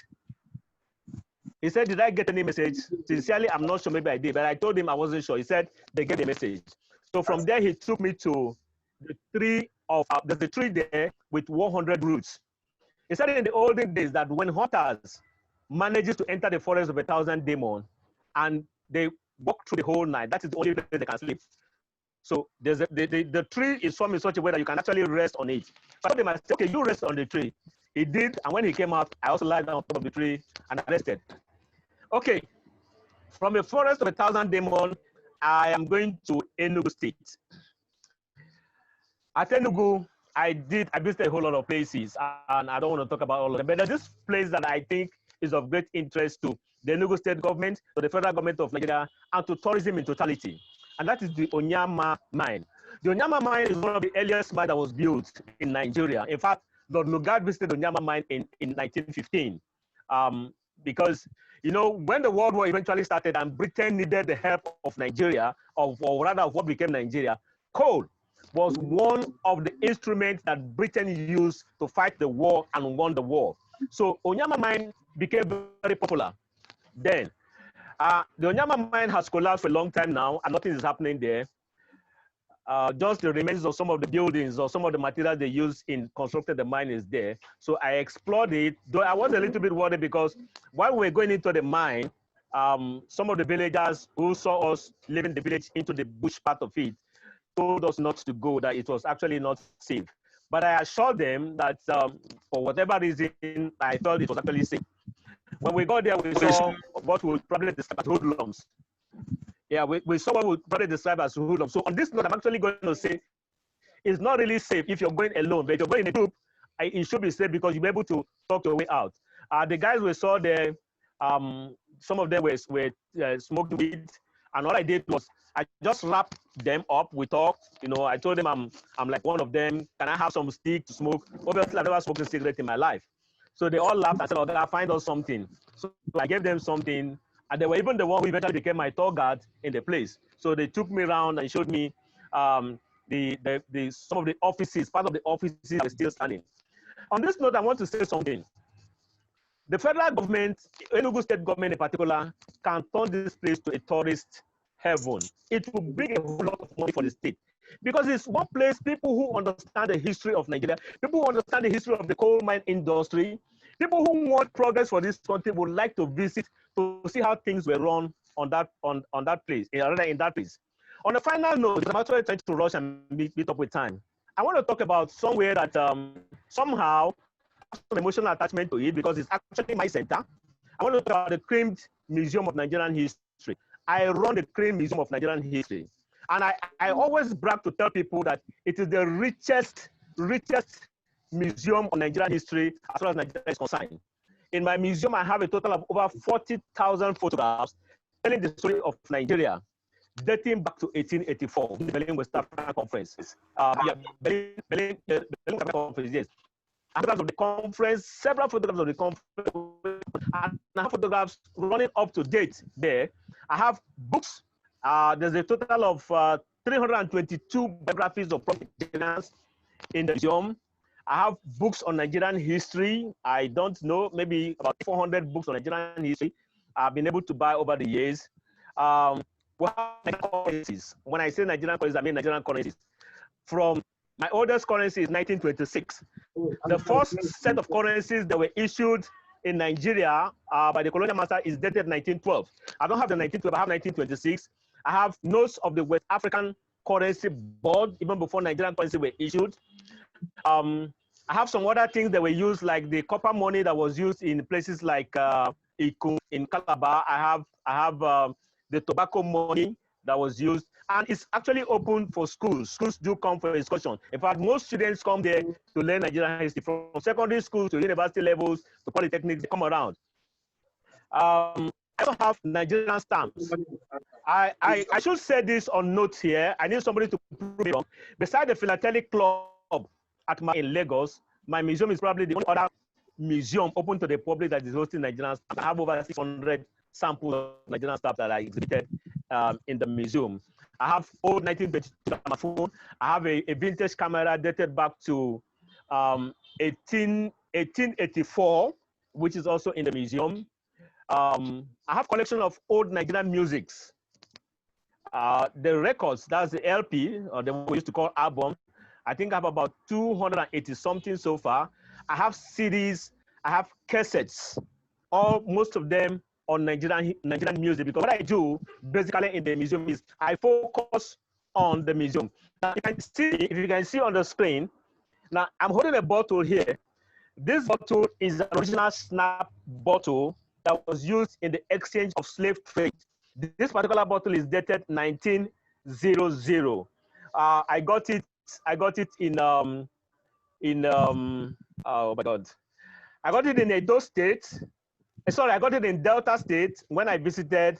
He said, did I get any message? Sincerely, I'm not sure. Maybe I did, but I told him I wasn't sure. He said, they get the message. So from there, he took me to the tree of, there's a tree there with 100 roots. He said in the olden days that when hunters manages to enter the forest of 1,000 demons and they walk through the whole night, that is the only place they can sleep. So there's the tree is formed in such a way that you can actually rest on it. So I told him, I said, okay, you rest on the tree. He did, and when he came out, I also lied down on top of the tree and I rested. Okay, from a forest of 1,000 demons, I am going to Enugu State. At Enugu, I visited a whole lot of places, and I don't want to talk about all of them, but there's this place that I think is of great interest to the Enugu State government, to the federal government of Nigeria, and to tourism in totality, and that is the Onyama mine. The Onyama mine is one of the earliest mines that was built in Nigeria. In fact, Lord Lugard visited the Onyama mine in 1915, because when the World War eventually started and Britain needed the help of Nigeria, or rather of what became Nigeria, coal was one of the instruments that Britain used to fight the war and won the war. So Onyama mine became very popular then. The Onyama mine has collapsed for a long time now, and nothing is happening there. Just the remains of some of the buildings or some of the materials they used in constructing the mine is there. So I explored it, though I was a little bit worried because while we were going into the mine, some of the villagers who saw us leaving the village into the bush part of it told us not to go, that it was actually not safe. But I assured them that for whatever reason, I felt it was actually safe. When we got there, we saw what we would probably describe as hoodlums. Yeah, we saw what we would probably describe as hoodlums. So on this note, I'm actually going to say it's not really safe if you're going alone, but if you're going in a group, it should be safe because you'll be able to talk your way out. The guys we saw there, some of them were smoked weed, and all I did was I just wrapped them up. We talked, I told them I'm like one of them. Can I have some stick to smoke? Obviously, I've never smoked a cigarette in my life. So they all laughed and said, okay, I'll find us something. So I gave them something, and they were even the one who eventually became my tour guide in the place. So they took me around and showed me some of the offices, part of the offices are still standing. On this note, I want to say something. The federal government, Enugu State government in particular, can turn this place to a tourist heaven. It will bring a whole lot of money for the state because it's one place people who understand the history of Nigeria, people who understand the history of the coal mine industry, people who want progress for this country would like to visit to see how things were run on that place, in that place. On a final note, I'm actually trying to rush and meet up with time. I want to talk about somewhere that somehow has some emotional attachment to it because it's actually my center. I want to talk about the Creamed Museum of Nigerian History. I run the Creamed Museum of Nigerian History. And I always brag to tell people that it is the richest museum of Nigerian history as far as Nigeria is concerned. In my museum, I have a total of over 40,000 photographs telling the story of Nigeria, dating back to 1884, the Berlin West African Conference. Berlin Conference, yes. I have photographs of the conference, several photographs of the conference, and I have photographs running up to date there. I have books. There's a total of 322 biographies of prominent Nigerians in the museum. I have books on Nigerian history. I don't know, maybe about 400 books on Nigerian history I've been able to buy over the years. We have Nigerian currencies. When I say Nigerian currencies, I mean Nigerian currencies. From my oldest currency is 1926. The first set of currencies that were issued in Nigeria by the colonial master is dated 1912. I don't have the 1912, I have 1926. I have notes of the West African currency board, even before Nigerian currency were issued. I have some other things that were used, like the copper money that was used in places like Iku in Calabar. I have the tobacco money that was used, and it's actually open for schools. Schools do come for excursion. In fact, most students come there to learn Nigerian history from secondary school to university levels to polytechnics. They come around. I I don't have Nigerian stamps. I should say this on note here. I need somebody to prove it wrong. Besides the Philatelic Club in Lagos, my museum is probably the only other museum open to the public that is hosting Nigerian stamps. I have over 600 samples of Nigerian stamps that are exhibited in the museum. I have old 1922 phone. I have a vintage camera dated back to 1884, which is also in the museum. I have collection of old Nigerian musics. The records, that's the LP, or the one we used to call album. I think I have about 280 something so far. I have CDs, I have cassettes, most of them on Nigerian music, because what I do basically in the museum is I focus on the museum. Now, if you can see on the screen, now I'm holding a bottle here. This bottle is an original snap bottle that was used in the exchange of slave trade. This particular bottle is dated 1900. I got it in oh my God, I got it in Edo State. Sorry, I got it in Delta State when I visited.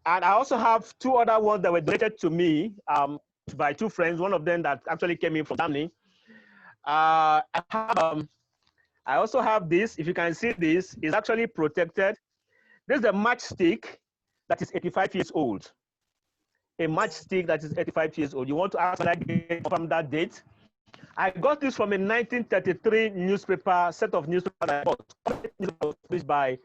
And I also have two other ones that were donated to me by two friends, one of them that actually came in from Germany. I also have this. If you can see this, it's actually protected. This is a matchstick that is 85 years old. A matchstick that is 85 years old. You want to ask when I get from that date? I got this from a 1933 newspaper, set of newspapers I bought. It was published by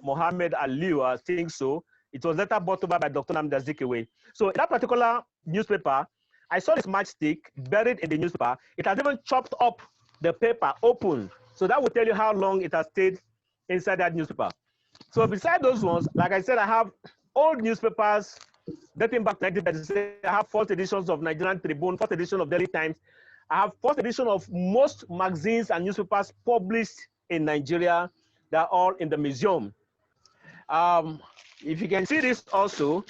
Mohammed Aliu, I think so. It was later bought over by Dr. Namdazikiwe. So in that particular newspaper, I saw this matchstick buried in the newspaper. It has even chopped up the paper open. So that will tell you how long it has stayed inside that newspaper. So beside those ones, like I said, I have old newspapers dating back to 1936. I have first editions of Nigerian Tribune, first edition of Daily Times. I have first edition of most magazines and newspapers published in Nigeria. They're all in the museum. If you can see this also,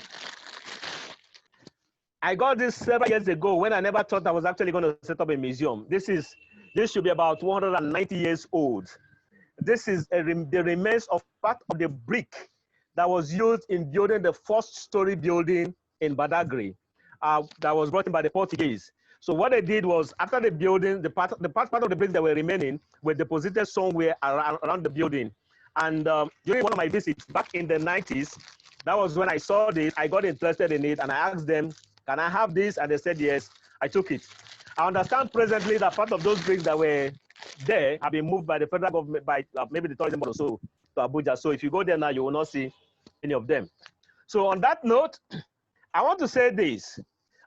I got this several years ago when I never thought I was actually going to set up a museum. This should be about 190 years old. This is the remains of part of the brick that was used in building the first story building in Badagry that was brought in by the Portuguese. So what they did was, after the building, the part of the bricks that were remaining were deposited somewhere around the building. And during one of my visits back in the 90s, that was when I saw this. I got interested in it and I asked them, can I have this? And they said yes. I took it. I understand presently that part of those bricks that were there have been moved by the federal government, by maybe the tourism board or so, to Abuja. So if you go there now, you will not see any of them. So on that note, I want to say this.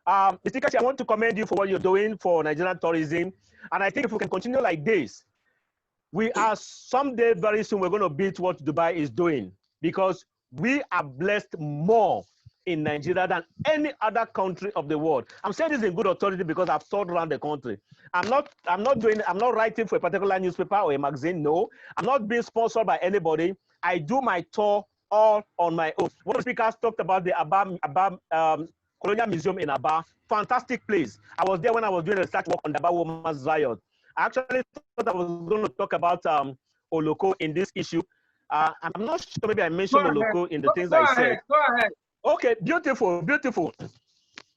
Mr. Kachi, I want to commend you for what you're doing for Nigerian tourism. And I think if we can continue like this, we are someday very soon, we're going to beat what Dubai is doing, because we are blessed more in Nigeria than any other country of the world. I'm saying this in good authority because I've toured around the country. I'm not writing for a particular newspaper or a magazine. No, I'm not being sponsored by anybody. I do my tour all on my own. One of the speakers talked about the Aba Colonial Museum in Aba. Fantastic place. I was there when I was doing research work on the Aba Women's Riot. I actually thought I was going to talk about Oloko in this issue. I'm not sure, maybe I mentioned Oloko in the things I said. Go ahead. Okay, beautiful, beautiful.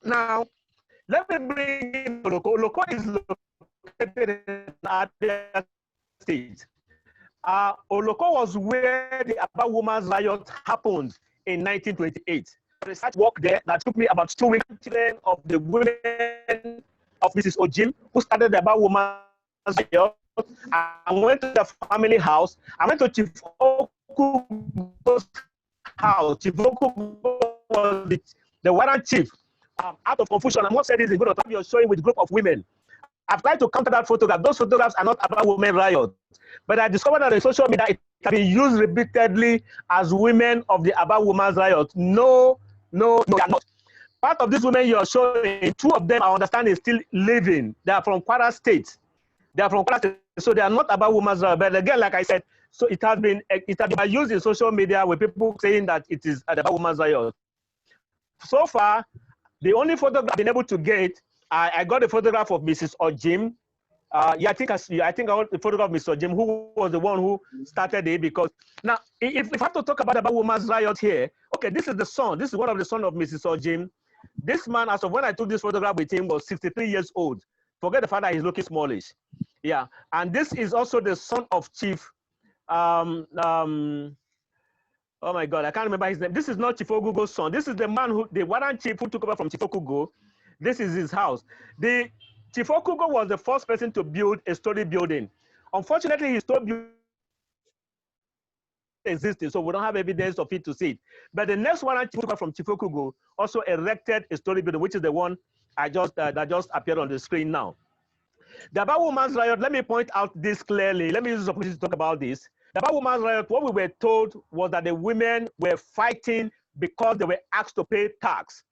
Now, let me bring in Oloko. Oloko is located in Adeleke State. Oloko was where the Aba Women's Riot happened in 1928. Research work there that took me about 2 weeks. Of the women of Mrs. Ojim, who started the Aba Women's Riot. I went to the family house. I went to Chief Oku's house. Chief Oku was the warrant chief. Out of confusion, I must say this in good time, you're showing with a group of women. I've tried to counter that photograph. Those photographs are not about women riot. But I discovered that on social media, it can be used repeatedly as women of the Aba Women's Riot. No, they are not. Part of these women you're showing, 2 of them, I understand, is still living. They are from Kwara State. They are from Kwara State, so they are not Aba Women's Riot. But again, like I said, so it has been used in social media with people saying that it is the Aba Women's Riot. So far, the only photograph I've been able to get, I got a photograph of Mrs. Ojim Yeah, I think I want to photograph Mr. Jim, who was the one who started it. Because now, if I have to talk about women's riot here, okay, this is the son. This is one of the son of Mrs. Jim. This man, as of when I took this photograph with him, was 63 years old. Forget the fact that he's looking smallish. Yeah, and this is also the son of Chief. Oh my God, I can't remember his name. This is not Chief Ogugo's son. This is the man who, the warrant chief who took over from Chief Okugo. This is his house. The Chief Okugo was the first person to build a story building. Unfortunately, his story building existed, so we don't have evidence of it to see it. But the next warrant chief from Chief Okugo also erected a story building, which is the one that just appeared on the screen now. The Aba Women's Riot, let me point out this clearly. Let me use this opportunity to talk about this. The Aba Women's Riot, what we were told was that the women were fighting because they were asked to pay tax.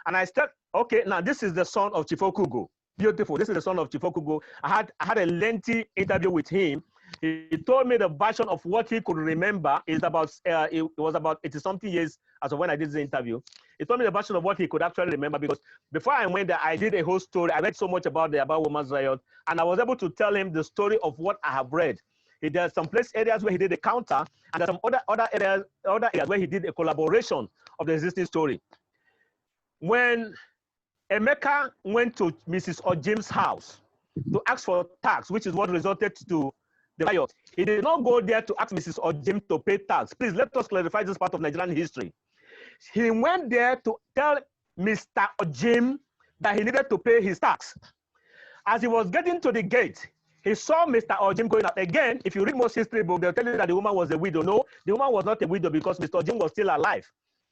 And I said, okay, now this is the son of Chief Okugo. Beautiful. This is the son of Chief Okugo. I had a lengthy interview with him. He told me the version of what he could remember is about, it was about 80-something years as of when I did the interview. He told me the version of what he could actually remember, because before I went there, I did a whole story. I read so much about the Aba Women's Riot, and I was able to tell him the story of what I have read. There's some areas where he did a counter, and there's some other areas where he did a collaboration of the existing story. When Emeka went to Mrs. Ojim's house to ask for tax, which is what resulted to the riot, he did not go there to ask Mrs. Ojim to pay tax. Please let us clarify this part of Nigerian history. He went there to tell Mr. Ojim that he needed to pay his tax. As he was getting to the gate, he saw Mr. Ojim going up. Again, if you read most history books, they'll tell you that the woman was a widow. No, the woman was not a widow because Mr. Ojim was still alive.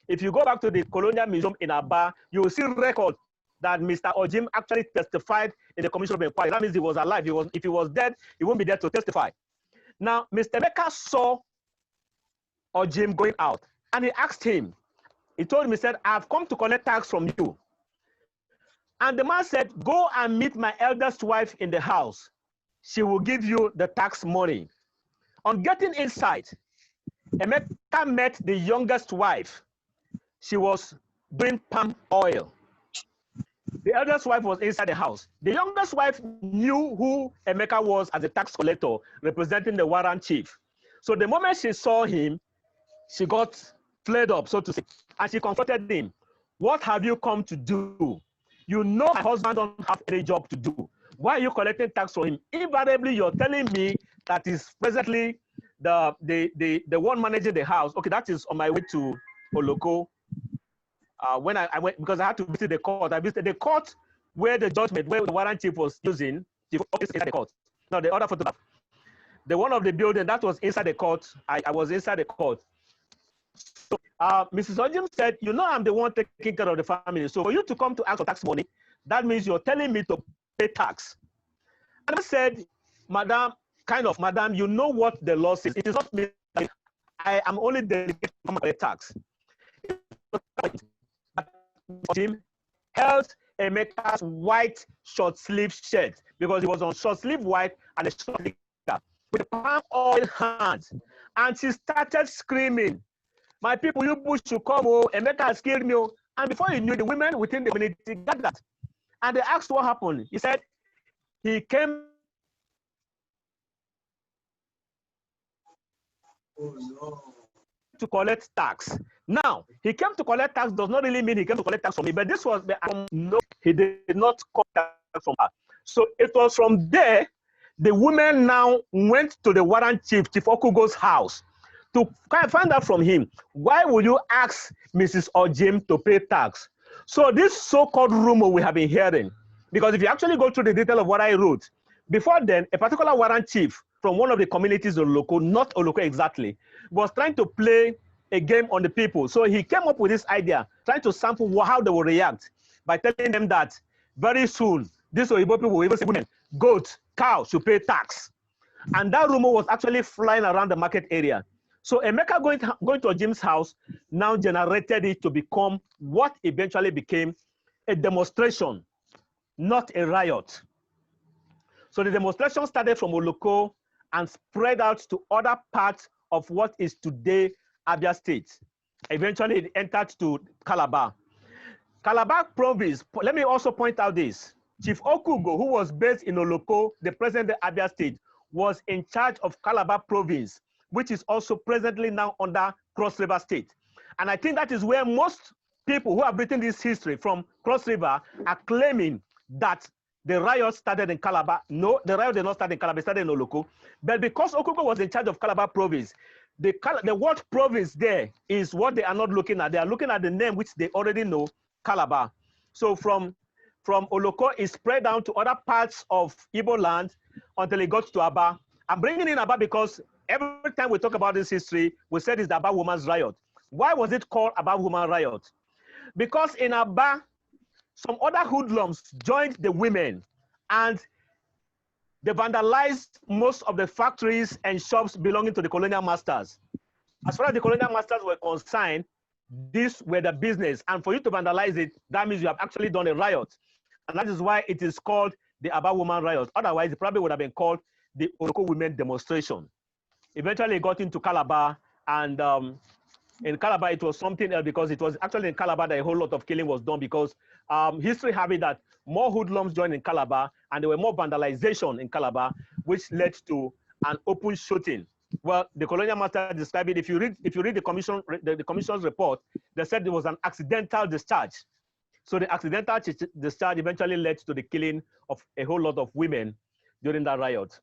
If you go back to the Colonial Museum in Aba, you will see record that Mr. Ojim actually testified in the Commission of Inquiry. That means he was alive. If he was dead, he won't be there to testify. Now, Mr. Emeka saw Ojim going out, and he asked him, he told him, he said, I've come to collect tax from you. And the man said, go and meet my eldest wife in the house. She will give you the tax money. On getting inside, Emeka met the youngest wife. She was doing palm oil. The eldest wife was inside the house. The youngest wife knew who Emeka was as a tax collector representing the warrant chief. So the moment she saw him, she got flared up, so to say, and she confronted him. What have you come to do? You know my husband don't have any job to do. Why are you collecting tax from him? Invariably, you're telling me that is presently the one managing the house. Okay, that is on my way to Oloko. When I went, because I had to visit the court. I visited the court where the judgment, where the warrant chief was using, inside the court. Now the other photograph, the one of the building that was inside the court. I was inside the court. So Mrs. Ojim said, you know, I'm the one taking care of the family. So for you to come to ask for tax money, that means you're telling me to pay tax. And I said, madam, madam, you know what the law says. It is not me. I am only delegated to pay tax. Jim held Emeka's white short sleeve shirt because he was on short sleeve white and a short sleeve with a palm oil hands, and she started screaming, "My people, you bush should come! Oh, Emeka has killed me!" Oh. And before he knew, the women within the community gathered, and they asked what happened. He said he came. Oh, no. To collect tax. Now, he came to collect tax does not really mean he came to collect tax from me, but this was no, he did not collect tax from her. So it was from there, the women now went to the warrant chief, Chief Okugo's house, to find out from him, why would you ask Mrs. Ojim to pay tax? So this so-called rumor we have been hearing, because if you actually go through the detail of what I wrote, before then, a particular warrant chief from one of the communities of Oloko, not Oloko exactly, was trying to play a game on the people. So he came up with this idea, trying to sample how they will react by telling them that very soon, these Oyibo people will even say women, goat, cow should pay tax. And that rumor was actually flying around the market area. So Emeka going to Jim's house now generated it to become what eventually became a demonstration, not a riot. So the demonstration started from Oloko and spread out to other parts of what is today Abia State. Eventually, it entered to Calabar. Calabar province, let me also point out this. Chief Okugo, who was based in Oloko, the present Abia State, was in charge of Calabar Province, which is also presently now under Cross River State. And I think that is where most people who have written this history from Cross River are claiming that the riot started in Calabar. No, the riot did not start in Calabar, it started in Oloko. But because Okugo was in charge of Calabar Province, the word province there is what they are not looking at. They are looking at the name which they already know, Calabar. So from Oloko, it spread down to other parts of Igbo land until it got to Aba. I'm bringing in Aba because every time we talk about this history, we said it's the Aba Women's Riot. Why was it called Aba Women Riot? Because in Aba, some other hoodlums joined the women and they vandalized most of the factories and shops belonging to the colonial masters. As far as the colonial masters were concerned, these were the business. And for you to vandalize it, that means you have actually done a riot. And that is why it is called the Aba Woman Riot. Otherwise, it probably would have been called the Oloko Women Demonstration. Eventually, it got into Calabar, and in Calabar, it was something else because it was actually in Calabar that a whole lot of killing was done because history have it that more hoodlums joined in Calabar and there were more vandalization in Calabar, which led to an open shooting. Well, the colonial master described it. If you read the commission's report, they said it was an accidental discharge. So the accidental discharge eventually led to the killing of a whole lot of women during that riot.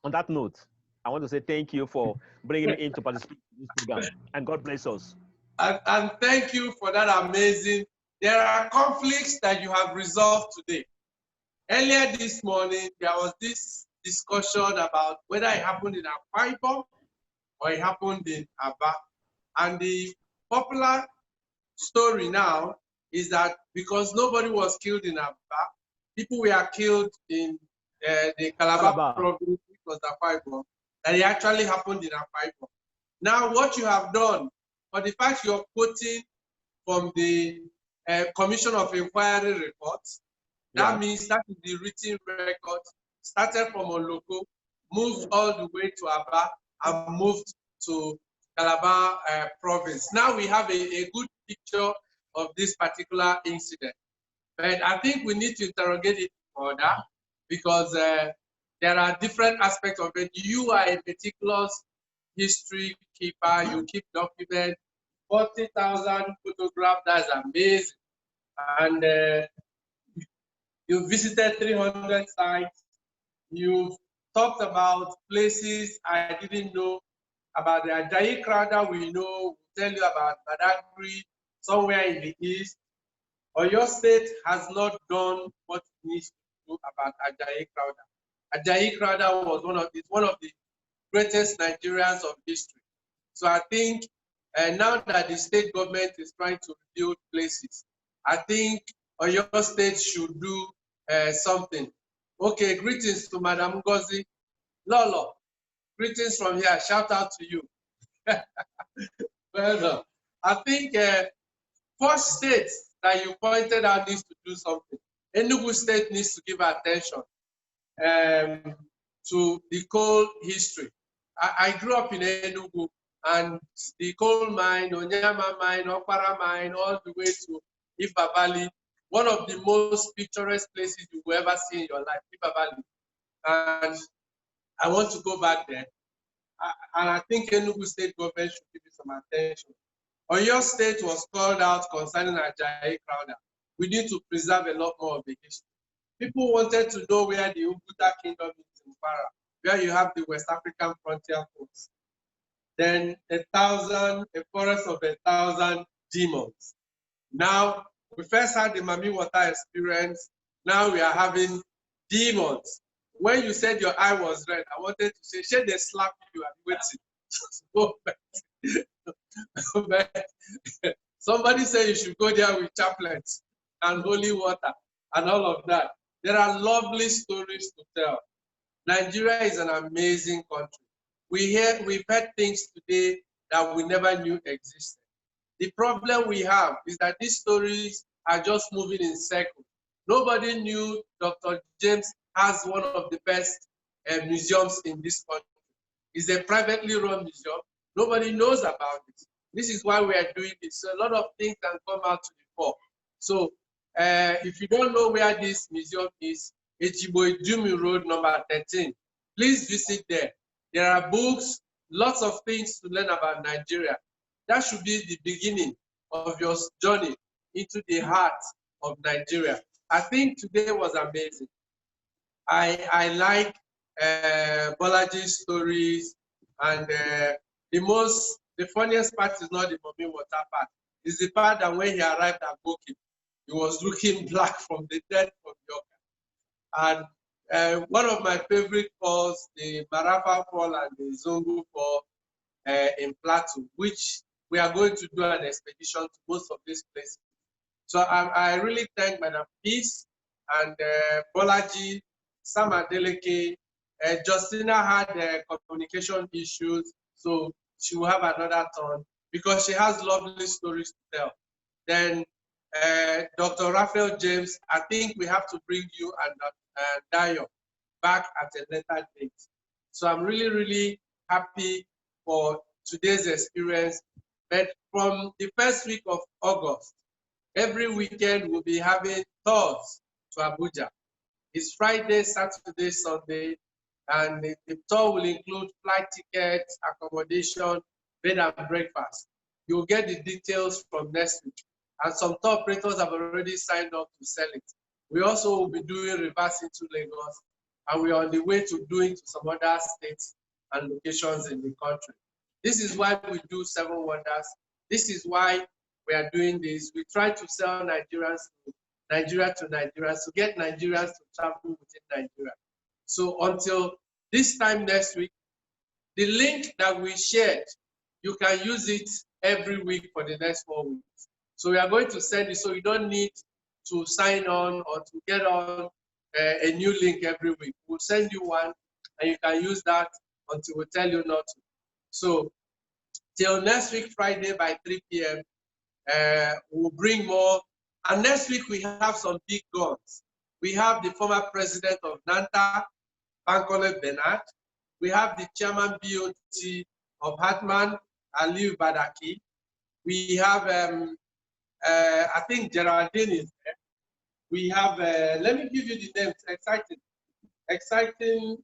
On that note, I want to say thank you for bringing me in to participate in this program, and God bless us. And thank you for that amazing. There are conflicts that you have resolved today. Earlier this morning, there was this discussion about whether it happened in Akwa Ibom or it happened in Aba. And the popular story now is that because nobody was killed in Aba, people were killed in the Calabar province, which was Akwa Ibom, that it actually happened in Akwa Ibom. Now, what you have done, for the fact you're quoting from the Commission of Inquiry reports, that means that is the written record, started from Oloko, moved all the way to Aba, and moved to Calabar province. Now we have a good picture of this particular incident. But I think we need to interrogate it further because there are different aspects of it. You are a meticulous history keeper, you keep documents, 40,000 photographs, that's amazing. And you visited 300 sites. You've talked about places I didn't know about. The Ajayi Crowder we know, we'll tell you about Badagry, somewhere in the east. Or your state has not done what it needs to do about Ajayi Crowder. Ajayi Crowder was one of the greatest Nigerians of history. So I think now that the state government is trying to rebuild places, I think your state should do something. Okay, greetings to Madam Ngozi. Lolo, greetings from here. Shout out to you. Well done. I think first state that you pointed out needs to do something. Enugu State needs to give attention to the coal history. I grew up in Enugu, and the coal mine, Onyama mine, Okpara mine, all the way to Ifa Valley, one of the most picturesque places you will ever see in your life, Ifa Valley. And I want to go back there. And I think Enugu State government should give it some attention. Oyo State was called out concerning Ajayi Crowder. We need to preserve a lot more of the history. People wanted to know where the Ubuta Kingdom is in Para, where you have the West African frontier force. Then a forest of 1,000 demons. Now, we first had the Mami Water experience. Now we are having demons. When you said your eye was red, I wanted to say, should they slap you and waiting? But somebody said you should go there with chaplets and holy water and all of that. There are lovely stories to tell. Nigeria is an amazing country. We've heard things today that we never knew existed. The problem we have is that these stories are just moving in circles. Nobody knew Dr. James has one of the best museums in this country. It's a privately run museum. Nobody knows about it. This is why we are doing this. So a lot of things can come out to the fore. So If you don't know where this museum is, Ejibo Idumi Road, number 13. Please visit there. There are books, lots of things to learn about Nigeria. That should be the beginning of your journey into the heart of Nigeria. I think today was amazing. I like Bolaji's stories, and the funniest part is not the mommy water part. It's the part that when he arrived at Boki, he was looking black from the death of Yoka. And one of my favorite falls, the Marafa Fall and the Zongo Fall in Plateau, which we are going to do an expedition to most of these places. So I really thank Madam Peace and Bolaji, Sam Adeleke. Justina had communication issues, so she will have another turn because she has lovely stories to tell. Then Dr. Raphael James, I think we have to bring you and Dayo back at a later date. So I'm really, really happy for today's experience. But from the first week of August, every weekend we'll be having tours to Abuja. It's Friday, Saturday, Sunday, and the tour will include flight tickets, accommodation, bed and breakfast. You'll get the details from next week. And some tour operators have already signed up to sell it. We also will be doing reverse into Lagos, and we are on the way to doing to some other states and locations in the country. This is why we do 7 Wonders. This is why we are doing this. We try to sell Nigerians to Nigeria to Nigerians, to get Nigerians to travel within Nigeria. So until this time next week, the link that we shared, you can use it every week for the next 4 weeks. So we are going to send it, so you don't need to sign on or to get on a new link every week. We'll send you one, and you can use that until we tell you not to. So till next week, Friday by 3 p.m., we'll bring more. And next week, we have some big guns. We have the former president of NANTA, Bankole Bernard. We have the chairman BOT of Hatman, Aliu Badaki. We have, I think Geraldine is there. We have, let me give you the names, exciting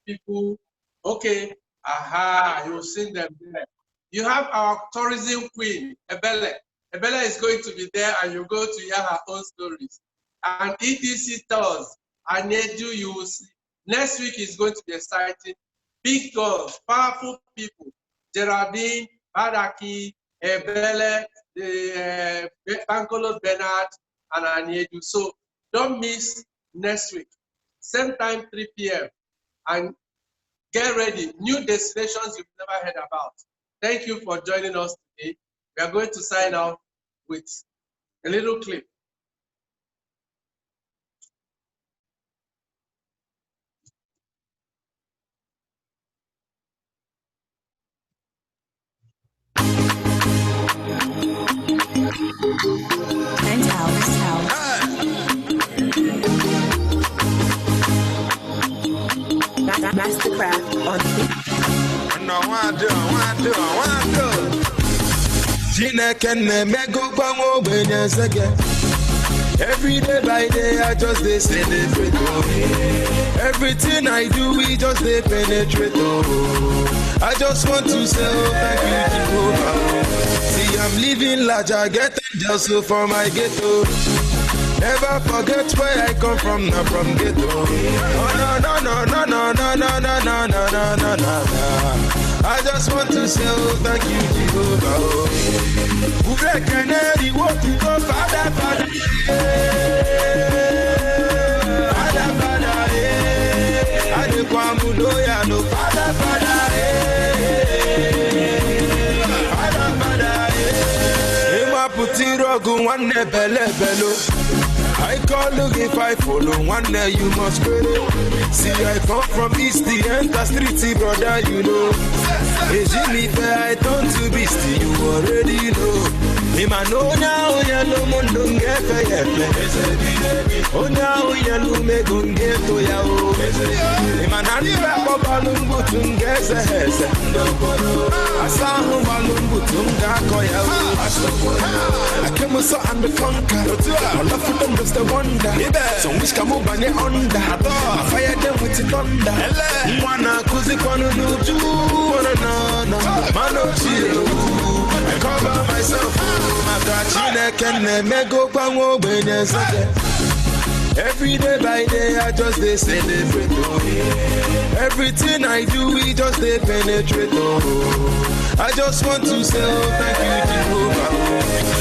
people. Okay, aha, you've seen them there. You have our tourism queen, Ebele. Ebele is going to be there, and you're going to hear her own stories. And EDC tours, Anedu, you will see. Next week is going to be exciting. Big girls, powerful people. Geraldine, Badaki, Ebele, Bankolo Bernard, and Anedu. So don't miss next week. Same time, 3 p.m. And get ready. New destinations you've never heard about. Thank you for joining us today. We are going to sign out with a little clip. Mastercraft on No, I do. Every day by day, I just they celebrate. Everything I do, we just they penetrate. I just want to say, oh, thank you, Jehovah. See, I'm living large, I get angels for my ghetto. Never forget where I come from, not from ghetto. Oh, no. I just want to say, oh, thank you, Jehovah. Ure Kennedy, what to go, Father, Father, Adekwamu loya no Father, Ema putirogu one bele belo. I call look if I follow one day you must credit. See I come from East the enter street, brother, you know. I turn to beast, you already know. Imanonya uyelu mundungefe yepe. Onya uyelu megungeto yao. Imanani bebo balumbu tungeze heze. Asahu balumbu tungako yao. I came with so and the conquer. My love for them just a wonder. So wish come over ne under. I fire them with the thunder. Mwana kuzi kwanu nuju. No. Mano chill. I cover myself. Every day by day, I just they celebrate. Oh. Everything I do, we just they penetrate. Oh. I just want to say, oh, thank you, Jehovah.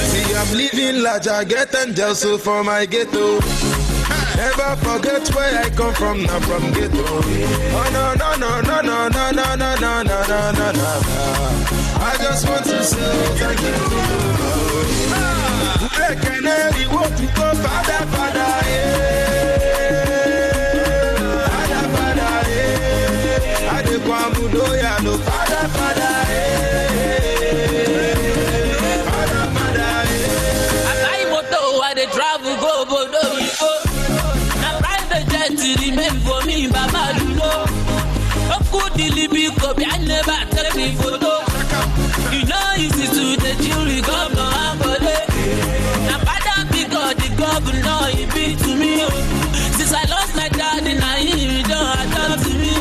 See, I'm living large, I get angels so for my ghetto. Never forget where I come from, not from ghetto. Oh no. I just want to say, oh, thank you. Canary, what to go, Father, I dey travel go Bodo. Now private jet to remain for me, Baba Lulo. Of course, the Libby copy, I never take me photo. You know, easy to the jury, governor, and body. Now, Father, because the governor, he be to me. Since I lost my dad, and I he don't adopt to me.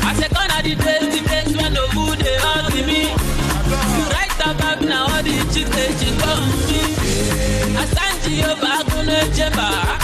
I say, gonna the days when no good they hurt me. You write about now, all the chicks they come to me. I stand to your back on the chamber.